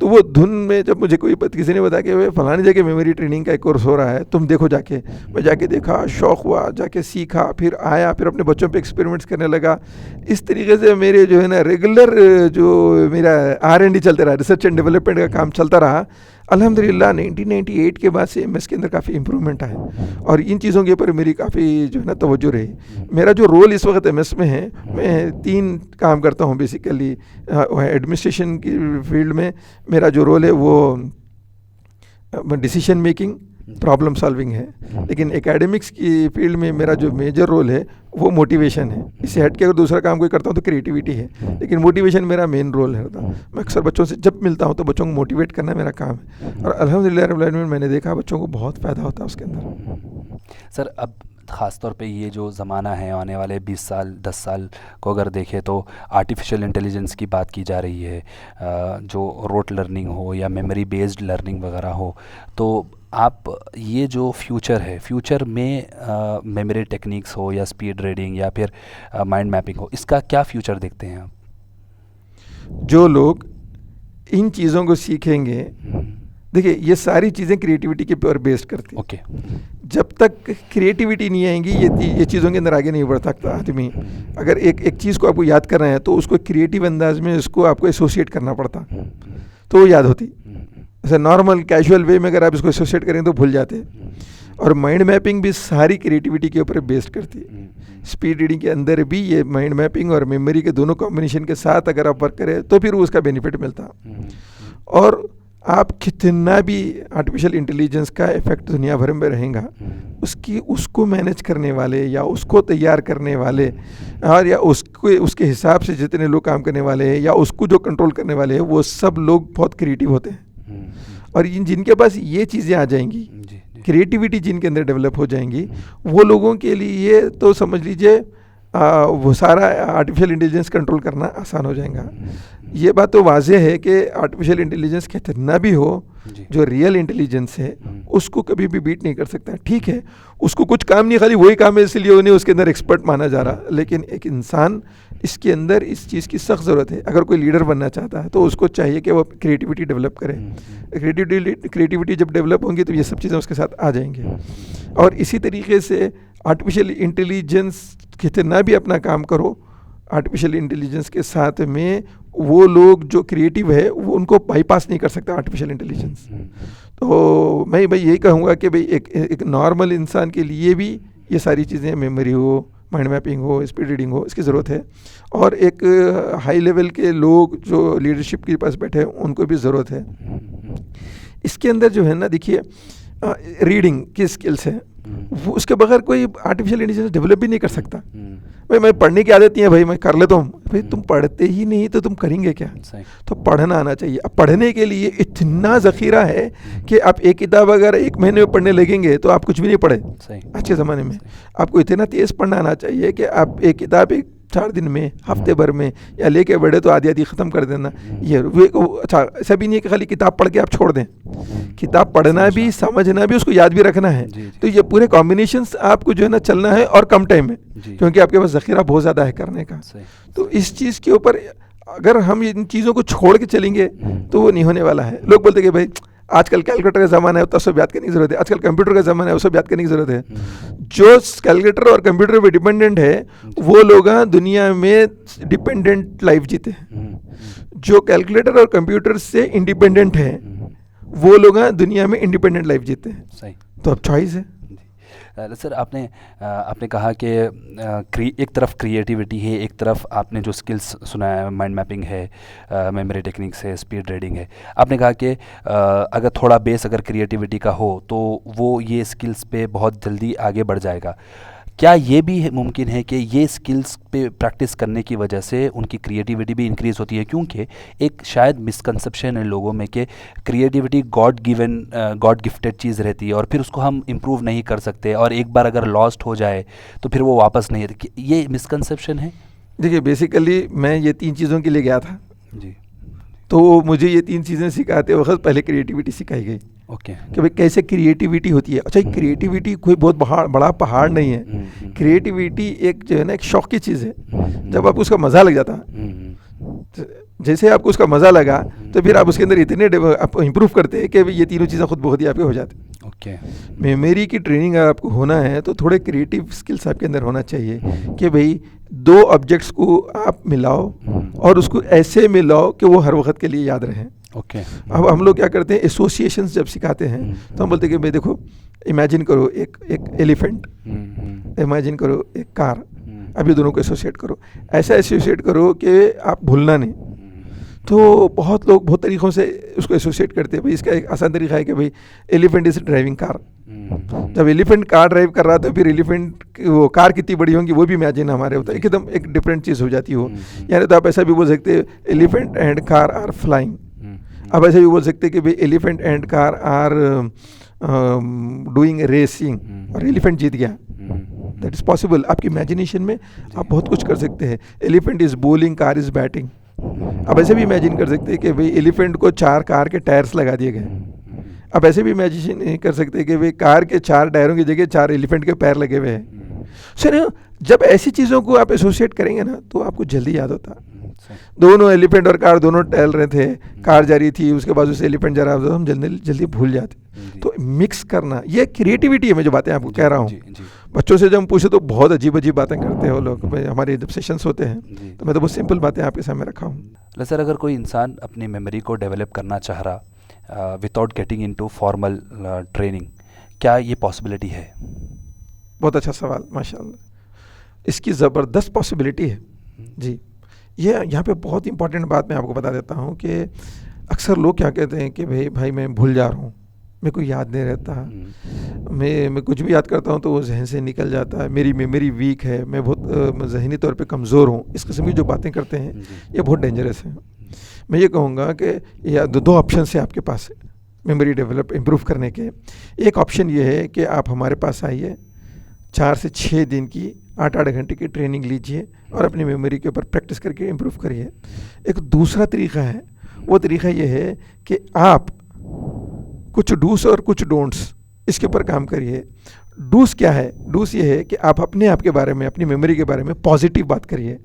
तो वो धुन में जब मुझे कोई किसी ने बताया कि वे फलानी जगह मेमोरी ट्रेनिंग का एक कोर्स हो रहा है, तुम देखो जाके। मैं जाके देखा, शौक़ हुआ, जाके सीखा, फिर आया, फिर अपने बच्चों पे एक्सपेरिमेंट्स करने लगा। इस तरीके से मेरे जो है ना रेगुलर जो मेरा R&D चलता रहा, रिसर्च एंड डेवलपमेंट का काम चलता रहा। अल्हम्दुलिल्लाह 1998 के बाद से MS के अंदर काफ़ी इम्प्रूवमेंट आया और इन चीज़ों के ऊपर मेरी काफ़ी जो है ना तवज्जो रही। मेरा जो रोल इस वक्त MS में है, मैं 3 काम करता हूँ बेसिकली। एडमिनिस्ट्रेशन की फील्ड में मेरा जो रोल है वो डिसीजन मेकिंग, प्रॉब्लम सॉल्विंग है। लेकिन एकेडमिक्स की फील्ड में मेरा जो मेजर रोल है वो मोटिवेशन है। इससे हट के अगर दूसरा काम कोई करता हूँ तो क्रिएटिविटी है, लेकिन मोटिवेशन मेरा मेन रोल है। मैं अक्सर बच्चों से जब मिलता हूँ तो बच्चों को मोटिवेट करना मेरा काम है और अल्हम्दुलिल्लाह रब्बिल आलमीन मैंने देखा बच्चों को बहुत फ़ायदा होता है उसके अंदर। सर, अब ख़ास तौर पे ये जो ज़माना है, आने वाले 20 साल 10 साल को अगर देखें तो आर्टिफिशियल इंटेलिजेंस की बात की जा रही है। जो रोट लर्निंग हो या मेमोरी बेस्ड लर्निंग वगैरह हो, तो आप ये जो फ्यूचर में मेमोरी टेक्निक्स हो या स्पीड रीडिंग या फिर माइंड मैपिंग हो, इसका क्या फ्यूचर देखते हैं आप? जो लोग इन चीज़ों को सीखेंगे, देखिए ये सारी चीज़ें क्रिएटिविटी के ऊपर बेस्ड करती हैं। ओके। जब तक क्रिएटिविटी नहीं आएंगी ये चीज़ों के अंदर आगे नहीं बढ़ सकता आदमी। अगर एक चीज़ को आपको याद करना है तो उसको क्रिएटिव अंदाज में इसको आपको एसोसिएट करना पड़ता, तो वो याद होती। जैसे नॉर्मल कैजुअल वे में अगर आप इसको एसोसिएट करें तो भूल जाते। और माइंड मैपिंग भी सारी क्रिएटिविटी के ऊपर बेस्ड करती है। स्पीड रीडिंग के अंदर भी ये माइंड मैपिंग और मेमोरी के दोनों कॉम्बिनेशन के साथ अगर आप वर्क करें तो फिर उसका बेनिफिट मिलता। और आप कितना भी आर्टिफिशियल इंटेलिजेंस का इफेक्ट दुनिया भर में रहेगा, उसको मैनेज करने वाले या उसको तैयार करने वाले और या उसके हिसाब से जितने लोग काम करने वाले हैं या उसको जो कंट्रोल करने वाले हैं, वो सब लोग बहुत क्रिएटिव होते हैं। और जिनके पास ये चीज़ें आ जाएंगी, क्रिएटिविटी जिनके अंदर डेवलप हो जाएंगी, वो लोगों के लिए तो समझ लीजिए वो सारा आर्टिफिशियल इंटेलिजेंस कंट्रोल करना आसान हो जाएगा। ये बात तो वाज़ेह है कि आर्टिफिशियल इंटेलिजेंस कितना भी हो, जो रियल इंटेलिजेंस है उसको कभी भी बीट नहीं कर सकता। ठीक है, उसको कुछ काम नहीं, खाली वही काम है, इसलिए उन्हें उसके अंदर एक्सपर्ट माना जा रहा। लेकिन एक इंसान, इसके अंदर इस चीज़ की सख्त ज़रूरत है। अगर कोई लीडर बनना चाहता है तो उसको चाहिए कि वो क्रिएटिविटी डेवलप करे। क्रिएटिविटी जब डेवलप होंगी तो ये सब चीज़ें उसके साथ आ जाएंगी। और इसी तरीके से आर्टिफिशियल इंटेलिजेंस कितना भी अपना काम करो, आर्टिफिशियल इंटेलिजेंस के साथ में वो लोग जो क्रिएटिव है वो उनको बाईपास नहीं कर सकता आर्टिफिशियल इंटेलिजेंस। तो मैं भाई यही कहूँगा कि भाई एक नॉर्मल इंसान के लिए भी ये सारी चीज़ें, मेमोरी हो, माइंड मैपिंग हो, स्पीड रीडिंग हो, इसकी ज़रूरत है। और एक हाई लेवल के लोग जो लीडरशिप के पास बैठे हैं उनको भी ज़रूरत है। इसके अंदर जो है ना, देखिए रीडिंग की स्किल्स है, वो उसके बगैर कोई आर्टिफिशियल इंटेलिजेंस डेवलप भी नहीं कर सकता। भाई मैं पढ़ने की आदत नहीं है, भाई मैं कर लेता हूँ, भाई तुम पढ़ते ही नहीं तो तुम करेंगे क्या? तो पढ़ना आना चाहिए। अब पढ़ने के लिए इतना ज़ख़ीरा है कि आप एक किताब अगर 1 महीने में पढ़ने लगेंगे तो आप कुछ भी नहीं पढ़े आज के ज़माने में। आपको इतना तेज़ पढ़ना आना चाहिए कि आप एक किताब 4 दिन में, हफ्ते भर में या लेके बैठे तो आधी ख़त्म कर देना। ये अच्छा, ऐसा भी नहीं है कि खाली किताब पढ़ के आप छोड़ दें, किताब पढ़ना भी, समझना भी, उसको याद भी रखना है। तो ये पूरे कॉम्बिनेशंस आपको जो है ना चलना है, और कम टाइम में, क्योंकि आपके पास ज़ख़ीरा बहुत ज़्यादा है करने का। तो इस चीज़ के ऊपर अगर हम इन चीज़ों को छोड़ के चलेंगे तो वो नहीं होने वाला है। लोग बोलते हैं कि भाई आजकल कैलकुलेटर का ज़माना है तो सब याद करने की ज़रूरत है, आजकल कंप्यूटर का ज़माना है वो सब याद करने की ज़रूरत है। जो कैलकुलेटर और कंप्यूटर पे डिपेंडेंट है वो लोग दुनिया में डिपेंडेंट लाइफ जीते हैं। जो कैलकुलेटर और कंप्यूटर से इंडिपेंडेंट है वो लोग दुनिया में इंडिपेंडेंट लाइफ जीते हैं। सही। तो अब चॉइस है। सर आपने कहा कि एक तरफ क्रिएटिविटी है, एक तरफ आपने जो स्किल्स सुनाया, माइंड मैपिंग है, मेमोरी टेक्निक्स है, स्पीड रीडिंग है। आपने कहा कि अगर थोड़ा बेस अगर क्रिएटिविटी का हो तो वो ये स्किल्स पे बहुत जल्दी आगे बढ़ जाएगा। क्या ये भी मुमकिन है कि ये स्किल्स पे प्रैक्टिस करने की वजह से उनकी क्रिएटिविटी भी इंक्रीज़ होती है? क्योंकि एक शायद मिसकंसेप्शन है लोगों में कि क्रिएटिविटी गॉड गिफ्टेड चीज़ रहती है और फिर उसको हम इम्प्रूव नहीं कर सकते, और एक बार अगर लॉस्ट हो जाए तो फिर वो वापस नहीं आती। ये मिसकंसेप्शन है? देखिए, बेसिकली मैं ये 3 चीज़ों के लिए गया था जी। तो मुझे ये 3 चीज़ें सिखाते वक्त पहले क्रिएटिविटी सिखाई गई। ओके। कि भाई कैसे क्रिएटिविटी होती है। अच्छा, क्रिएटिविटी कोई बहुत बड़ा पहाड़ नहीं है। क्रिएटिविटी एक जो है ना एक शौक की चीज़ है। जब आपको उसका मज़ा लग जाता, जैसे आपको उसका मज़ा लगा तो फिर आप उसके अंदर इतने आप इम्प्रूव करते हैं कि ये तीनों चीज़ें खुद बहुत ही आपके हो जाती। ओके। मेमोरी की ट्रेनिंग अगर आपको होना है तो थोड़े क्रिएटिव स्किल्स आपके अंदर होना चाहिए कि भाई 2 ऑब्जेक्ट्स को आप मिलाओ और उसको ऐसे मिलाओ कि वो हर वक्त के लिए याद रहें। ओके। अब हम लोग क्या करते हैं, एसोसिएशंस जब सिखाते हैं तो हम बोलते हैं कि भाई देखो, इमेजिन करो एक एलिफेंट, इमेजिन करो एक कार, अभी दोनों को एसोसिएट करो, ऐसा एसोसिएट करो कि आप भूलना नहीं। तो बहुत लोग बहुत तरीक़ों से उसको एसोसिएट करते हैं। भाई इसका एक आसान तरीका है कि भाई एलिफेंट इज ड्राइविंग कार। जब एलिफेंट कार ड्राइव कर रहा तो फिर एलिफेंट वो कार कितनी बड़ी होंगी वो भी इमेजिन हमारे होता है, एकदम एक डिफरेंट चीज़ हो जाती हो। यानी तो आप ऐसा भी बोल सकते हैं elephant and car are flying. आप ऐसे भी बोल सकते हैं कि भाई elephant and car are doing racing और एलिफेंट जीत गया। That is possible. आपकी इमेजिनेशन में आप बहुत कुछ कर सकते हैं। Elephant is bowling, car is batting. आप ऐसे भी इमेजिन कर सकते हैं कि भाई एलिफेंट को 4 कार के टायर्स लगा दिए गए। आप ऐसे भी इमेजिन कर सकते हैं कि भाई कार के 4 टायरों की जगह 4 एलिफेंट के पैर लगे हुए हैं। सर, जब ऐसी चीज़ों को आप एसोसिएट करेंगे ना तो आपको जल्दी याद होता। दोनों एलिफेंट और कार दोनों टहल रहे थे, कार जा रही थी, उसके बाद उससे एलिफेंट जा रहा था, हम जल्दी भूल जाते। तो मिक्स करना, ये क्रिएटिविटी है। मैं जो बातें आपको कह रहा हूँ, बच्चों से जब हम पूछे तो बहुत अजीब बातें करते हैं वो लोग। हमारे जब सेशंस होते हैं तो मैं तो बहुत सिंपल बातें आपके सामने रखा हूँ। सर, अगर कोई इंसान अपनी मेमोरी को डेवलप करना चाह रहा without getting into formal training, क्या ये पॉसिबिलिटी है? बहुत अच्छा सवाल, माशाल्लाह। इसकी ज़बरदस्त पॉसिबिलिटी है जी। ये यहाँ पे बहुत इंपॉर्टेंट बात मैं आपको बता देता हूँ कि अक्सर लोग क्या कहते हैं कि भाई मैं भूल जा रहा हूँ, मेरे को याद नहीं रहता, मैं कुछ भी याद करता हूँ तो वो जहन से निकल जाता है, मेरी मेमोरी वीक है, मैं बहुत ज़हनी तौर पे कमज़ोर हूँ। इस किस्म की जो बातें करते हैं ये बहुत डेंजरस है। मैं ये कहूँगा कि यह 2 ऑप्शन है आपके पास मेमोरी डेवलप इम्प्रूव करने के। एक ऑप्शन ये है कि आप हमारे पास आइए, 4 से 6 दिन की 8-8 घंटे की ट्रेनिंग लीजिए और अपनी मेमोरी के ऊपर प्रैक्टिस करके इम्प्रूव करिए। एक दूसरा तरीका है, वो तरीका ये है कि आप कुछ डूस और कुछ डोंट्स इसके ऊपर काम करिए। डूस क्या है? डूस ये है कि आप अपने आप के बारे में, अपनी मेमोरी के बारे में पॉजिटिव बात करिए।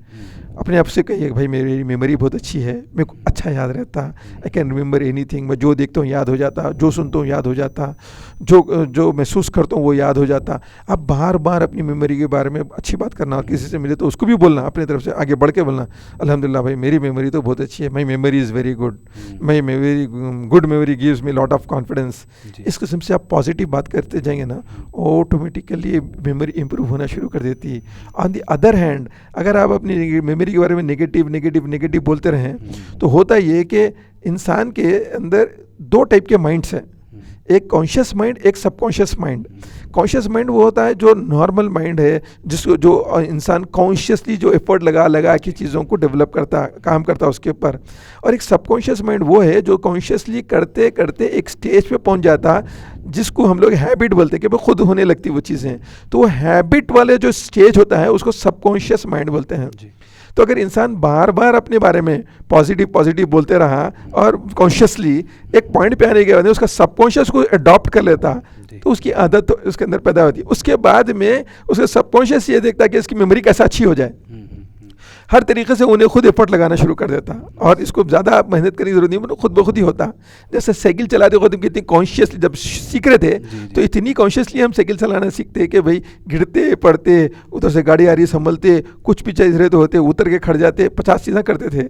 अपने आप से कहिए भाई मेरी मेमोरी बहुत अच्छी है, मेरे को अच्छा याद रहता, आई कैन रिमेंबर एनीथिंग। मैं जो देखता हूँ याद हो जाता, जो सुनता हूँ याद हो जाता, जो महसूस करता हूँ वो याद हो जाता। आप बार बार अपनी मेमोरी के बारे में अच्छी बात करना, और किसी से मिले तो उसको भी बोलना, अपनी तरफ से आगे बढ़ के बोलना, अल्हम्दुलिल्लाह भाई मेरी मेमोरी तो बहुत अच्छी है, my memory is very good, my memory good memory gives me lot of confidence. इस किस्म से आप पॉजिटिव बात करते जाएंगे ना, ऑटोमेटिकली मेमोरी इंप्रूव होना शुरू कर देती है। ऑन दी अदर हैंड, अगर आप अपनी मेमोरी के बारे में नेगेटिव बोलते रहें तो होता ये कि इंसान के अंदर 2 टाइप के माइंड्स हैं। एक कॉन्शियस माइंड, एक सबकॉन्शियस माइंड। कॉन्शियस माइंड वो होता है जो नॉर्मल माइंड है, जिसको जो इंसान कॉन्शियसली जो एफर्ट लगा के चीज़ों को डेवलप करता, काम करता है उसके ऊपर। और एक सबकॉन्शियस माइंड वो है जो कॉन्शियसली करते करते एक स्टेज पे पहुंच जाता, जिसको हम लोग हैबिट बोलते हैं कि वो खुद होने लगती वो चीज़ें। तो वो हैबिट वाले जो स्टेज होता है उसको सबकॉन्शियस माइंड बोलते हैं। तो अगर इंसान बार बार अपने बारे में पॉजिटिव बोलते रहा और कॉन्शियसली एक पॉइंट पे आने के बाद उसका सबकॉन्शियस को अडॉप्ट कर लेता, तो उसकी आदत तो उसके अंदर पैदा होती है। उसके बाद में उसका सबकॉन्शियस ये देखता है कि इसकी मेमोरी कैसे अच्छी हो जाए, हर तरीके से उन्हें खुद एफर्ट लगाना शुरू कर देता, और इसको ज़्यादा मेहनत करने की जरूरत नहीं, खुद ब खुद ही होता। जैसे साइकिल चलाते वक्त कितनी कॉन्शियसली जब सीख रहे थे, तो इतनी कॉन्शियसली हम साइकिल चलाना सीखते कि भाई गिरते पड़ते, उधर से गाड़ी आ रही संभलते, कुछ पीछे इधर तो होते, उतर के खड़ जाते, 50 चीज़ें करते थे।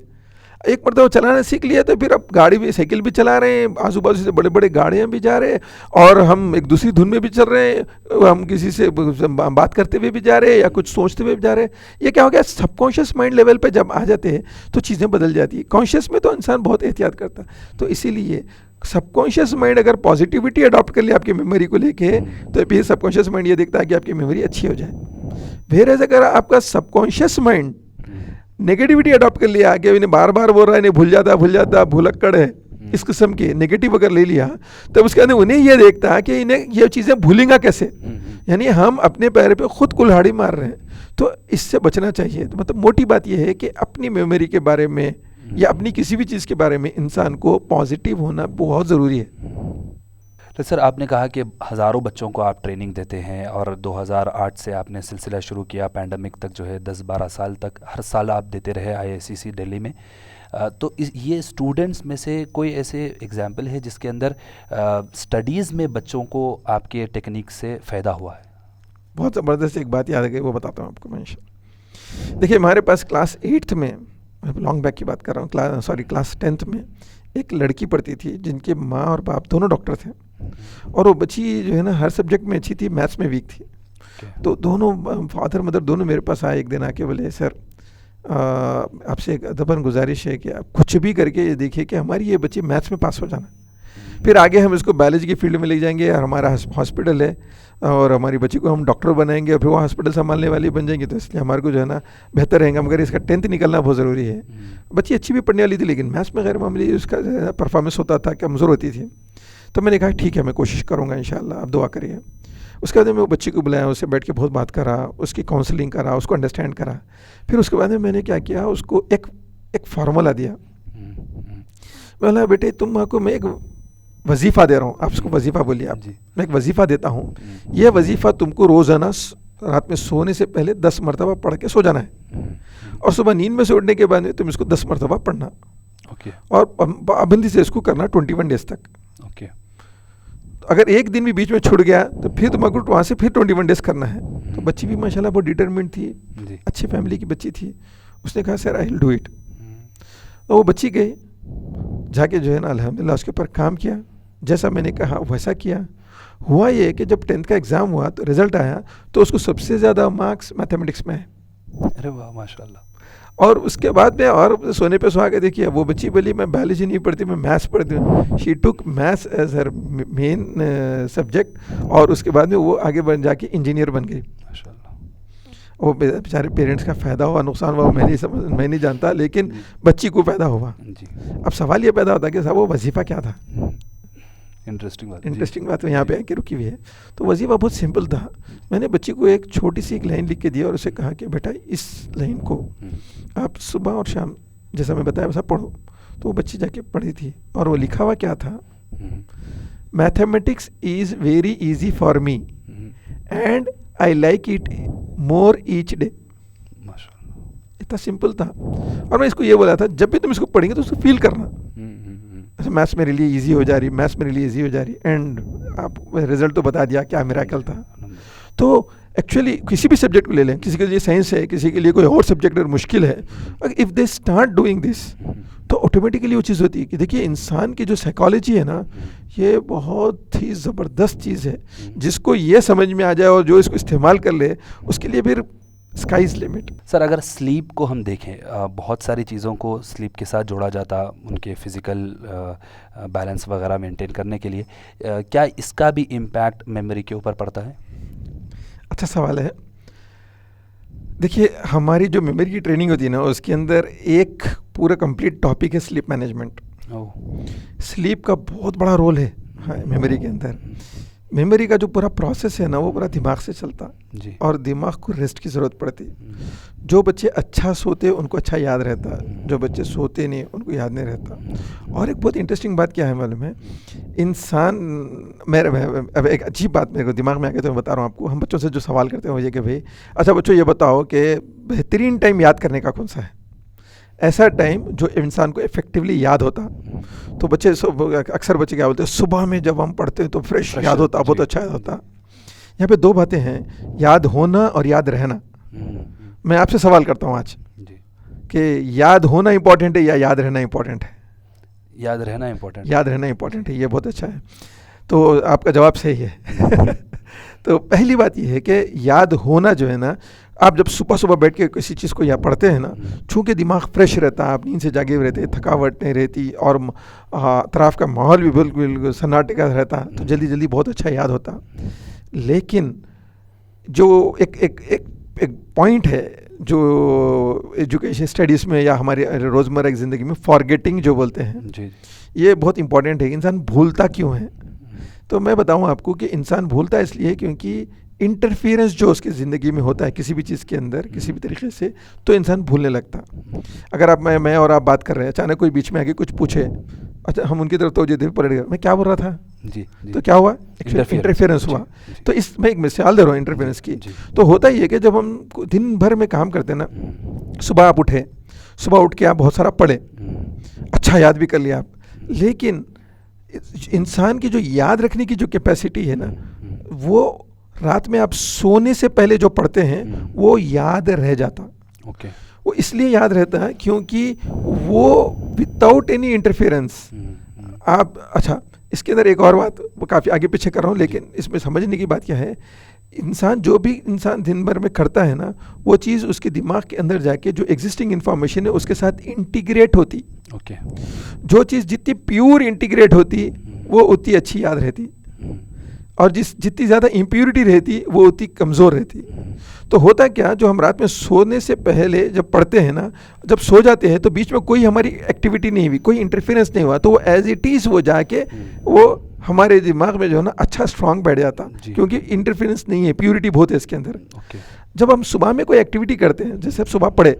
एक मरतबा वो चलाना सीख लिया तो फिर अब गाड़ी भी, साइकिल भी चला रहे हैं, आजू बाजू से बड़े बड़े गाड़ियाँ भी जा रहे हैं, और हम एक दूसरी धुन में भी चल रहे हैं, हम किसी से बात करते हुए भी जा रहे हैं या कुछ सोचते हुए भी जा रहे हैं। ये क्या हो गया, सबकॉन्शियस माइंड लेवल पे जब आ जाते हैं तो चीज़ें बदल जाती है। कॉन्शियस में तो इंसान बहुत एहतियात करता है। तो इसीलिए सबकॉन्शियस माइंड अगर पॉजिटिविटी अडॉप्ट कर ले आपकी मेमोरी को लेके, तो फिर सबकॉन्शियस माइंड ये देखता है कि आपकी मेमोरी अच्छी हो जाए। फिर अगर आपका सबकॉन्शियस माइंड नेगेटिविटी अडॉप्ट कर लिया कि इन्हें बार बार बोल रहा है, इन्हें भूल जाता भुलक्कड़ है, इस किस्म के नेगेटिव अगर ले लिया, तब उसके अंदर उन्हें ये देखता है कि इन्हें ये चीज़ें भूलेंगा कैसे, यानी हम अपने पैर पे खुद कुल्हाड़ी मार रहे हैं। तो इससे बचना चाहिए। तो मतलब मोटी बात यह है कि अपनी मेमोरी के बारे में या अपनी किसी भी चीज़ के बारे में इंसान को पॉजिटिव होना बहुत ज़रूरी है। तो सर, आपने कहा कि हज़ारों बच्चों को आप ट्रेनिंग देते हैं, और 2008 से आपने सिलसिला शुरू किया, पैंडमिक तक जो है 10-12 साल तक हर साल आप देते रहे IISc दिल्ली में। तो ये स्टूडेंट्स में से कोई ऐसे एग्जाम्पल है जिसके अंदर स्टडीज़ में बच्चों को आपके टेक्निक से फ़ायदा हुआ है? बहुत ज़बरदस्त एक बात याद आ गई, वो बताता हूँ आपको मैं। देखिए, हमारे पास क्लास 8th में, लॉन्ग बैक की बात कर रहा हूँ, क्लास 10th में एक लड़की पढ़ती थी जिनके माँ और बाप दोनों डॉक्टर थे, और वो बच्ची जो है ना हर सब्जेक्ट में अच्छी थी, मैथ्स में वीक थी। तो दोनों फादर मदर दोनों मेरे पास आए एक दिन, आके बोले, सर आपसे एक अदबन गुजारिश है कि आप कुछ भी करके ये देखिए कि हमारी ये बच्ची मैथ्स में पास हो जाना, फिर आगे हम इसको बायोलॉजी की फील्ड में ले जाएंगे, और हमारा हॉस्पिटल है और हमारी बच्ची को हम डॉक्टर बनाएंगे, और फिर वो हॉस्पिटल संभालने वाली बन जाएंगी, तो इसलिए हमारे को जो है ना बेहतर रहेगा, मगर इसका 10th निकलना बहुत ज़रूरी है। बच्ची अच्छी भी पढ़ने वाली थी, लेकिन मैथ्स में गैर मामूली उसका परफॉर्मेंस होता था, कमज़ोर होती थी। तो मैंने कहा ठीक है, मैं कोशिश करूँगा इंशाल्लाह, आप दुआ करिए। उसके बाद में वो बच्ची को बुलाया, उससे बैठ के बहुत बात करा, उसकी काउंसलिंग करा, उसको अंडरस्टैंड करा। फिर उसके बाद में मैंने क्या किया, उसको एक फार्मूला दिया। बोला, बेटे तुम को मैं एक वजीफ़ा दे रहा हूँ, आप उसको वजीफ़ा बोलिए आप, मैं एक वजीफ़ा देता हूँ, यह वजीफ़ा तुमको रोज़ाना रात में सोने से पहले 10 मरतबा पढ़ के सो जाना है, और सुबह नींद में से उठने के बाद में तुम इसको 10 मरतबा पढ़ना, और पाबंदी से इसको करना 21 डेज़ तक। अगर एक दिन भी बीच में छूट गया तो फिर तुम्हारे को वहाँ से फिर 21 डेज़ करना है। तो बच्ची भी माशाल्लाह बहुत डिटरमिन्ड थी, अच्छी फैमिली की बच्ची थी। उसने कहा sir I will do it. तो वो बच्ची गई, जाके जो है ना अल्हम्दुलिल्लाह उसके ऊपर काम किया, जैसा मैंने कहा वैसा किया। हुआ ये कि जब 10th का एग्ज़ाम हुआ तो रिज़ल्ट आया, तो उसको सबसे ज़्यादा मार्क्स मैथमेटिक्स में है। अरे वाह, माशाल्लाह। और उसके बाद में और सोने पे सुहा के देखिए, वो बच्ची बोली मैं बायोलॉजी नहीं पढ़ती, मैं मैथ्स पढ़ती हूँ। She took maths as her main subject, और उसके बाद में वो आगे बन जाके इंजीनियर बन गई। माशाल्लाह। वो बेचारे पेरेंट्स का फ़ायदा हुआ, नुकसान हुआ, मैं नहीं जानता, लेकिन बच्ची को फ़ायदा हुआ। अब सवाल ये पैदा होता है कि साहब वो वजीफ़ा क्या था। इंटरेस्टिंग बात तो यहाँ पे आके रुकी हुई है। तो वजीफ़ा बहुत सिंपल था। मैंने बच्ची को एक छोटी सी एक लाइन लिख के दिया, और उसे कहा कि बेटा इस लाइन को आप सुबह और शाम जैसा मैं बताया वैसा पढ़ो। तो वो बच्ची जाके पढ़ी थी, और वो लिखा हुआ क्या था, mathematics is very easy for me and I like it more each day. इतना सिंपल था। और मैं इसको ये बोला था, जब भी तुम इसको पढ़ेंगे तो उसको फील करना, ऐसा मैथ्स मेरे लिए इजी हो जा रही, मैथ्स मेरे लिए इजी हो जा रही, एंड आप रिजल्ट तो बता दिया क्या मिरेकल था। तो एक्चुअली किसी भी सब्जेक्ट को ले लें, किसी के लिए साइंस है, किसी के लिए कोई और सब्जेक्ट अगर मुश्किल है, if they start doing this, तो ऑटोमेटिकली वो चीज़ होती है कि देखिए इंसान की जो साइकोलॉजी है ना, ये बहुत ही ज़बरदस्त चीज़ है। जिसको ये समझ में आ जाए और जो इसको इस्तेमाल कर ले, उसके लिए फिर स्काई इज़ लिमिट। सर अगर स्लीप को हम देखें, बहुत सारी चीज़ों को स्लीप के साथ जोड़ा जाता उनके फिज़िकल बैलेंस वगैरह मेंटेन करने के लिए, क्या इसका भी इम्पैक्ट मेमोरी के ऊपर पड़ता है? अच्छा सवाल है। देखिए, हमारी जो मेमोरी की ट्रेनिंग होती है ना, उसके अंदर एक पूरा कंप्लीट टॉपिक है स्लीप मैनेजमेंट। स्लीप का बहुत बड़ा रोल है मेमोरी के अंदर। मेमोरी का जो पूरा प्रोसेस है ना, वो पूरा दिमाग से चलता जी। और दिमाग को रेस्ट की ज़रूरत पड़ती। जो बच्चे अच्छा सोते उनको अच्छा याद रहता, जो बच्चे सोते नहीं उनको याद नहीं रहता। और एक बहुत इंटरेस्टिंग बात क्या है मालूम है, इंसान अब एक अजीब बात मेरे को दिमाग में आ गई तो मैं बता रहा हूँ आपको। हम बच्चों से जो सवाल करते हैं वो ये कि भाई अच्छा बच्चों ये बताओ कि बेहतरीन टाइम याद करने का कौन सा है, ऐसा टाइम जो इंसान को इफेक्टिवली याद होता। तो बच्चे अक्सर बच्चे क्या बोलते हैं, सुबह में जब हम पढ़ते हैं तो फ्रेश याद होता, बहुत अच्छा याद होता। यहाँ पे दो बातें हैं, याद होना और याद रहना। मैं आपसे सवाल करता हूँ आज कि याद होना इम्पोर्टेंट है या याद रहना इम्पोर्टेंट है? याद रहना इम्पोर्टेंट। याद रहना इम्पोर्टेंट है, ये बहुत अच्छा है। तो आपका जवाब सही है। तो पहली बात ये है कि याद होना जो है ना, आप जब सुबह सुबह बैठ के किसी चीज़ को याद पढ़ते हैं ना, चूँकि दिमाग फ्रेश रहता है, आप नींद से जागे हुए रहते, थकावट नहीं रहती और अतराफ़ का माहौल भी बिल्कुल सन्नाटे का रहता, तो जल्दी जल्दी बहुत अच्छा याद होता। लेकिन जो एक पॉइंट है जो एजुकेशन स्टडीज़ में या हमारे रोज़मर्रा की ज़िंदगी में फॉरगेटिंग जो बोलते हैं जी। ये बहुत इंपॉर्टेंट है। इंसान भूलता क्यों है? तो मैं बताऊं आपको कि इंसान भूलता इसलिए क्योंकि इंटरफेरेंस जो उसकी ज़िंदगी में होता है किसी भी चीज़ के अंदर किसी भी तरीके से, तो इंसान भूलने लगता। अगर आप मैं और आप बात कर रहे हैं, अचानक कोई बीच में आके कुछ पूछे, अच्छा हम उनकी तरफ तोजह दे पलट गए, मैं क्या बोल रहा था जी। तो क्या हुआ, इंटरफेरेंस हुआ। तो इस मैं एक मिसाल दे रहा हूँ इंटरफेरेंस की। तो होता ही है कि जब हम दिन भर में काम करते हैं ना, सुबह आप उठे, सुबह उठ के आप बहुत सारा पढ़े, अच्छा याद भी कर लिया आप, लेकिन इंसान की जो याद रखने की जो कैपेसिटी है ना, वो रात में आप सोने से पहले जो पढ़ते हैं वो याद रह जाता। ओके। वो इसलिए याद रहता है क्योंकि वो विदाउट एनी इंटरफेरेंस आप, अच्छा इसके अंदर एक और बात, वो काफ़ी आगे पीछे कर रहा हूँ, लेकिन इसमें समझने की बात क्या है, जो भी इंसान दिन भर में करता है ना, वो चीज़ उसके दिमाग के अंदर जाके जो एग्जिस्टिंग इन्फॉर्मेशन है उसके साथ इंटीग्रेट होती। ओके। जो चीज़ जितनी प्योर इंटीग्रेट होती वो उतनी अच्छी याद रहती, और जितनी ज़्यादा इम्प्योरिटी रहती वो उतनी कमज़ोर रहती। तो होता क्या, जो हम रात में सोने से पहले जब पढ़ते हैं ना, जब सो जाते हैं तो बीच में कोई हमारी एक्टिविटी नहीं हुई, कोई इंटरफेरेंस नहीं हुआ, तो वो एज इट इज़ वो जाके वो हमारे दिमाग में जो है ना अच्छा स्ट्रांग बैठ जाता, क्योंकि इंटरफेरेंस नहीं है, प्योरिटी बहुत है इसके अंदर। जब हम सुबह में कोई एक्टिविटी करते हैं, जैसे आप सुबह पढ़े,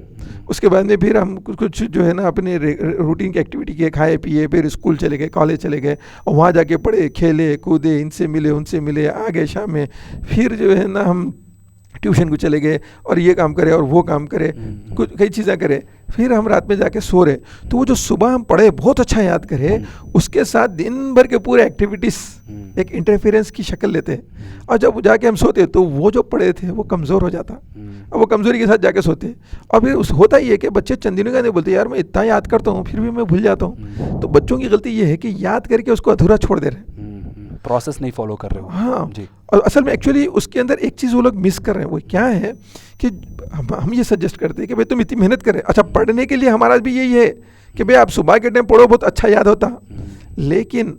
उसके बाद में फिर हम कुछ जो है ना अपने रूटीन की एक्टिविटी किए, खाए पिए, फिर स्कूल चले गए, कॉलेज चले गए, और वहाँ जाके पढ़े, खेले कूदे, इनसे मिले उनसे मिले, आ गए शाम में, फिर जो है ना हम ट्यूशन को चले गए और ये काम करे और वो काम करे, कुछ कई चीज़ें करे, फिर हम रात में जाके सो रहे। तो वो जो सुबह हम पढ़े बहुत अच्छा याद करे, उसके साथ दिन भर के पूरे एक्टिविटीज़ एक इंटरफेरेंस की शक्ल लेते हैं, और जब जाके हम सोते तो वो जो पढ़े थे वो कमज़ोर हो जाता, और वो कमज़ोरी के साथ जाके सोते। और फिर होता ही है कि बच्चे चंद दिनों का नहीं बोलते, यार मैं इतना याद करता हूँ फिर भी मैं भूल जाता हूँ। तो बच्चों की गलती ये है कि याद करके उसको अधूरा छोड़ दे रहे, प्रोसेस नहीं फॉलो कर रहे हो। हाँ जी। और असल में एक्चुअली उसके अंदर एक चीज़ वो लोग मिस कर रहे हैं, वो क्या है कि हम ये सजेस्ट करते हैं कि भाई तुम इतनी मेहनत करें। अच्छा, पढ़ने के लिए हमारा भी यही है कि भाई आप सुबह के टाइम पढ़ो, बहुत अच्छा याद होता, लेकिन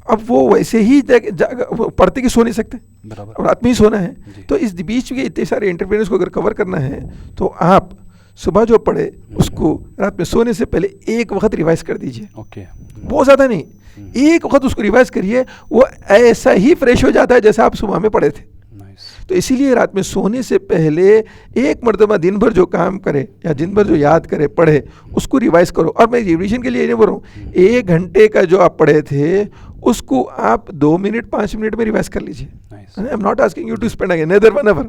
अब वो वैसे ही पढ़ते कि सो नहीं सकते, और रात में ही सोना है। तो इस बीच के इतने सारे इंटरफेरेंस को अगर कवर करना है तो आप सुबह जो पढ़े उसको रात में सोने से पहले एक वक्त रिवाइज कर दीजिए। ओके। बहुत ज़्यादा नहीं, एक वक्त उसको रिवाइज करिए, वो ऐसा ही फ्रेश हो जाता है जैसा आप सुबह में पढ़े थे। तो इसीलिए रात में सोने से पहले एक मरतबा दिन भर जो काम करे या दिन भर जो याद करे पढ़े उसको रिवाइज करो। और मैं रिवीजन के लिए नहीं बोल रहा हूँ, 1 घंटे का जो आप पढ़े थे उसको आप 2 मिनट 5 मिनट में रिवाइज कर लीजिए। I am not asking you to spend again neither 1 hour.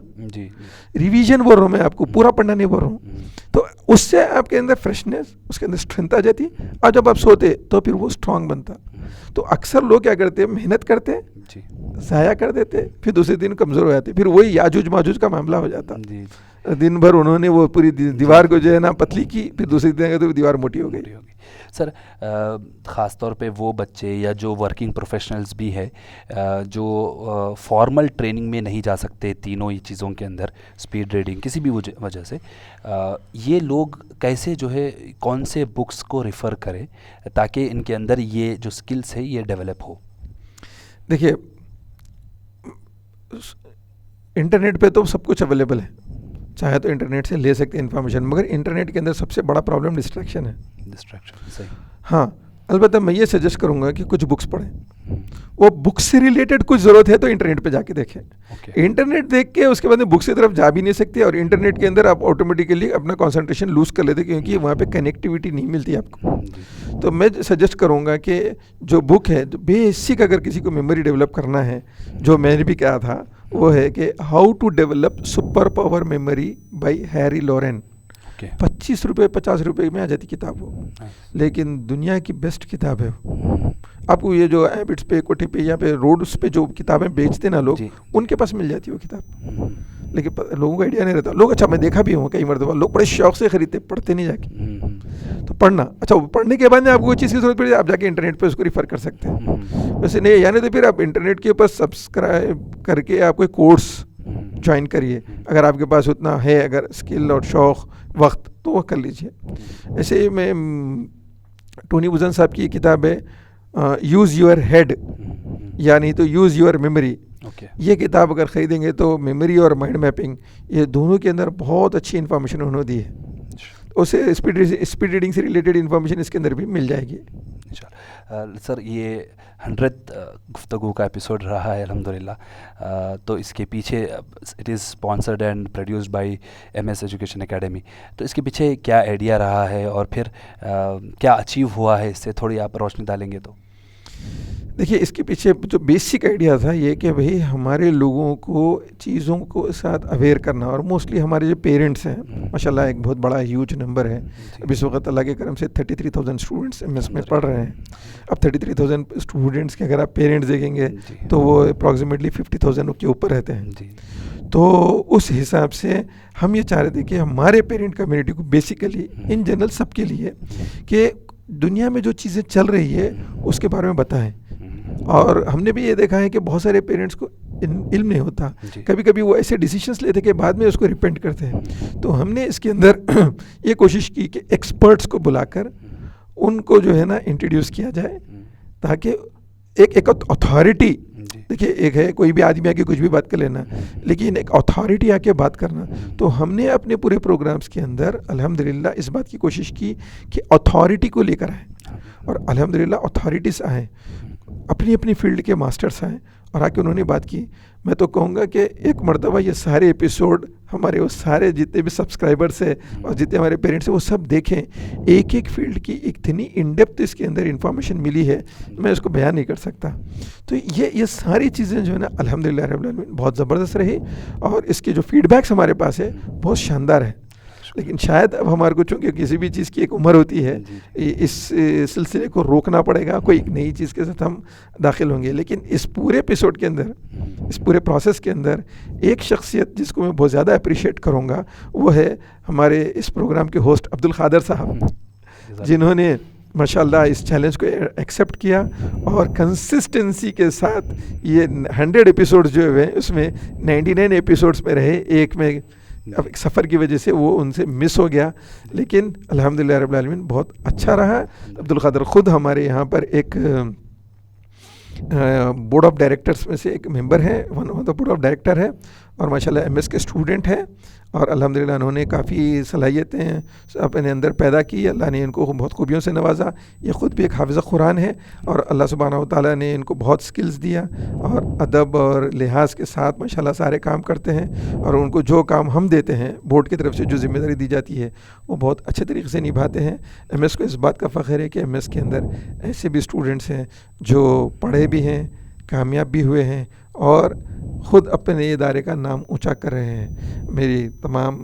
Revision बोल रहा हूँ मैं आपको, पूरा पढ़ना नहीं बोल रहा हूँ। तो उससे आपके अंदर फ्रेशनेस, उसके अंदर स्ट्रेंथ आ जाती, और जब आप सोते तो फिर वो स्ट्रांग बनता। तो अक्सर लोग क्या करते हैं, मेहनत करते हैं, ज़ाया कर देते, फिर दूसरे दिन कमज़ोर हो जाते, फिर वही याजूज माजूज का मामला हो जाता। दिन भर उन्होंने वो पूरी दीवार को जो है ना पतली की, फिर दूसरे दिन तो दीवार मोटी हो गई। सर, ख़ास तौर पे वो बच्चे या जो वर्किंग प्रोफेशनल्स भी है जो फॉर्मल ट्रेनिंग में नहीं जा सकते तीनों ही चीज़ों के अंदर, स्पीड रीडिंग किसी भी वजह से, ये लोग कैसे जो है कौन से बुक्स को रेफ़र करें ताकि इनके अंदर ये जो स्किल्स है ये डेवलप हो? देखिए, इंटरनेट पे तो सब कुछ अवेलेबल है, चाहे तो इंटरनेट से ले सकते हैं इन्फॉर्मेशन, मगर इंटरनेट के अंदर सबसे बड़ा प्रॉब्लम डिस्ट्रैक्शन है। डिस्ट्रैक्शन, सही। हाँ, अलबत्ता मैं ये सजेस्ट करूँगा कि कुछ बुक्स पढ़ें, वो बुक्स से रिलेटेड कुछ ज़रूरत है तो इंटरनेट पे जाके देखें। इंटरनेट देख के उसके बाद में बुक्स की तरफ जा भी नहीं सकते, और इंटरनेट के अंदर आप ऑटोमेटिकली अपना कंसंट्रेशन लूज़ कर लेते क्योंकि वहाँ पे कनेक्टिविटी नहीं मिलती आपको। तो मैं सजेस्ट करूँगा कि जो बुक है, जो बेसिक अगर किसी को मेमोरी डेवलप करना है, जो मैंने भी कहा था, वो है कि how to develop super power memory by Harry Lorayne. 25 रुपये 50 रुपये में आ जाती किताब हो, लेकिन दुनिया की बेस्ट किताब है। आपको ये जो हैबिट्स पे, कोठी पे, यहाँ पे रोड्स पे जो किताबें बेचते ना लोग, उनके पास मिल जाती है वो किताब, लेकिन लोगों को आइडिया नहीं रहता। लोग, अच्छा मैं देखा भी हूँ कई मरतबा, लोग बड़े शौक से खरीदते, पढ़ते नहीं जाके। तो पढ़ना, अच्छा पढ़ने के बाद में आपको कोई चीज़ की जरूरत पड़े, आप जाके इंटरनेट पे उसको रिफ़र कर सकते हैं। वैसे नहीं, यानी तो फिर आप इंटरनेट के ऊपर सब्सक्राइब करके आप कोई कोर्स ज्वाइन करिए, अगर आपके पास उतना है, अगर स्किल और शौक़ वक्त, तो वह कर लीजिए। ऐसे ही मैं टोनी बुजन साहब की किताब है यूज़ योर हेड, यानी तो यूज़ योर मेमोरी। ये किताब अगर ख़रीदेंगे तो मेमोरी और माइंड मैपिंग, ये दोनों के अंदर बहुत अच्छी इन्फॉर्मेशन उन्होंने दी है। उसे स्पीड रीडिंग से रिलेटेड इन्फॉर्मेशन इसके अंदर भी मिल जाएगी। सर, ये 100th गुफ्तगू का एपिसोड रहा है अल्हम्दुलिल्लाह, तो इसके पीछे it is sponsored and produced by MS education academy, तो इसके पीछे क्या आइडिया रहा है और फिर क्या अचीव हुआ है, इससे थोड़ी आप रोशनी डालेंगे तो? देखिए, इसके पीछे जो बेसिक आइडिया था ये कि भाई हमारे लोगों को चीज़ों को साथ अवेयर करना, और मोस्टली हमारे जो पेरेंट्स हैं, माशाल्लाह एक बहुत बड़ा ह्यूज नंबर है। अब इस वक्त अल्लाह के करम से 33,000 स्टूडेंट्स MS में पढ़ रहे हैं। अब 33,000 स्टूडेंट्स के अगर आप पेरेंट्स देखेंगे तो वो अप्रॉक्सीमेटली 50,000 के ऊपर रहते हैं। तो उस हिसाब से हम ये चाह रहे थे कि हमारे पेरेंट कम्युनिटी को बेसिकली इन जनरल सबके लिए कि दुनिया में जो चीज़ें चल रही है उसके बारे में बताएं। और हमने भी ये देखा है कि बहुत सारे पेरेंट्स को इल्म नहीं होता, कभी कभी वो ऐसे डिसीजंस लेते कि बाद में उसको रिपेंट करते हैं। तो हमने इसके अंदर ये कोशिश की कि एक्सपर्ट्स को बुलाकर उनको जो है ना इंट्रोड्यूस किया जाए, ताकि एक अथॉरिटी, देखिए एक है कोई भी आदमी आके कुछ भी बात कर लेना, लेकिन एक अथॉरिटी आके बात करना। तो हमने अपने पूरे प्रोग्राम्स के अंदर अल्हम्दुलिल्लाह इस बात की कोशिश की कि अथॉरिटी को लेकर आए, और अल्हम्दुलिल्लाह अथॉरिटीज़ आए, अपनी अपनी फील्ड के मास्टर्स आए और आके उन्होंने बात की। मैं तो कहूँगा कि एक मरतबा ये सारे एपिसोड हमारे वो सारे जितने भी सब्सक्राइबर्स हैं और जितने हमारे पेरेंट्स हैं वो सब देखें। एक एक फील्ड की इतनी इन डेप्थ इसके अंदर इंफॉर्मेशन मिली है, मैं इसको बयान नहीं कर सकता। तो ये सारी चीज़ें जो है ना अल्हम्दुलिल्लाह रब्बिल आलमीन बहुत ज़बरदस्त रही, और इसके जो फीडबैक्स हमारे पास है बहुत शानदार है। लेकिन शायद अब हमारे को, चूँकि किसी भी चीज़ की एक उम्र होती है, इस सिलसिले को रोकना पड़ेगा, कोई एक नई चीज़ के साथ हम दाखिल होंगे। लेकिन इस पूरे एपिसोड के अंदर, इस पूरे प्रोसेस के अंदर एक शख्सियत जिसको मैं बहुत ज़्यादा अप्रिशिएट करूँगा, वो है हमारे इस प्रोग्राम के होस्ट अब्दुल ख़ादर साहब, जिन्होंने माशाल्लाह इस चैलेंज को एक्सेप्ट किया और कंसिस्टेंसी के साथ ये 100 एपिसोड्स जो हुए उसमें 99 एपिसोड्स में रहे। एक में अब एक सफ़र की वजह से वो उनसे मिस हो गया, लेकिन अल्हम्दुलिल्लाह रब्बिल आलमीन बहुत अच्छा रहा। अब्दुल ख़ादर ख़ुद हमारे यहाँ पर एक बोर्ड ऑफ डायरेक्टर्स में से एक मेंबर है, one of the board of director है, और माशाल्लाह MS के स्टूडेंट हैं, और अल्हम्दुलिल्लाह उन्होंने काफ़ी सलाहियतें अपने अंदर पैदा की। अल्लाह ने इनको बहुत खूबियों से नवाजा। ये ख़ुद भी एक हाफ़िज़ कुरान है, और अल्लाह सुब्हानहू व तआला ने इनको बहुत स्किल्स दिया, और अदब और लिहाज के साथ माशाल्लाह सारे काम करते हैं, और उनको जो काम हम देते हैं बोर्ड की तरफ से जो ज़िम्मेदारी दी जाती है वो बहुत अच्छे तरीके से निभाते हैं। MS को इस बात का फ़ख्र है कि MS के अंदर ऐसे भी स्टूडेंट्स हैं जो पढ़े भी हैं, कामयाब भी हुए हैं, और ख़ुद अपने इदारे का नाम ऊंचा कर रहे हैं। मेरी तमाम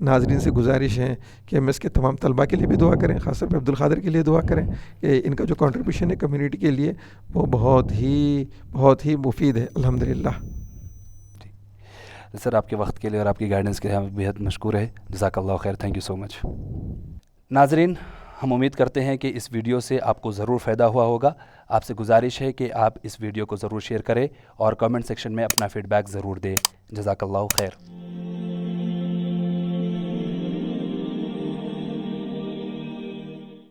नाजरीन से गुजारिश है कि MS के तमाम तलबा के लिए भी दुआ करें, ख़ास तौर पर अब्दुल ख़ादर के लिए दुआ करें कि इनका जो कंट्रीब्यूशन है कम्युनिटी के लिए वो बहुत ही मुफीद है अल्हम्दुलिल्लाह। सर, आपके वक्त के लिए और आपकी गाइडेंस के लिए हम बेहद मशकूर है। जज़ाकल्लाह खैर, थैंक यू सो मच। नाजरीन, हम उम्मीद करते हैं कि इस वीडियो से आपको ज़रूर फ़ायदा हुआ होगा। आपसे गुजारिश है कि आप इस वीडियो को ज़रूर शेयर करें और कमेंट सेक्शन में अपना फ़ीडबैक ज़रूर दें। जज़ाकल्लाहु खैर।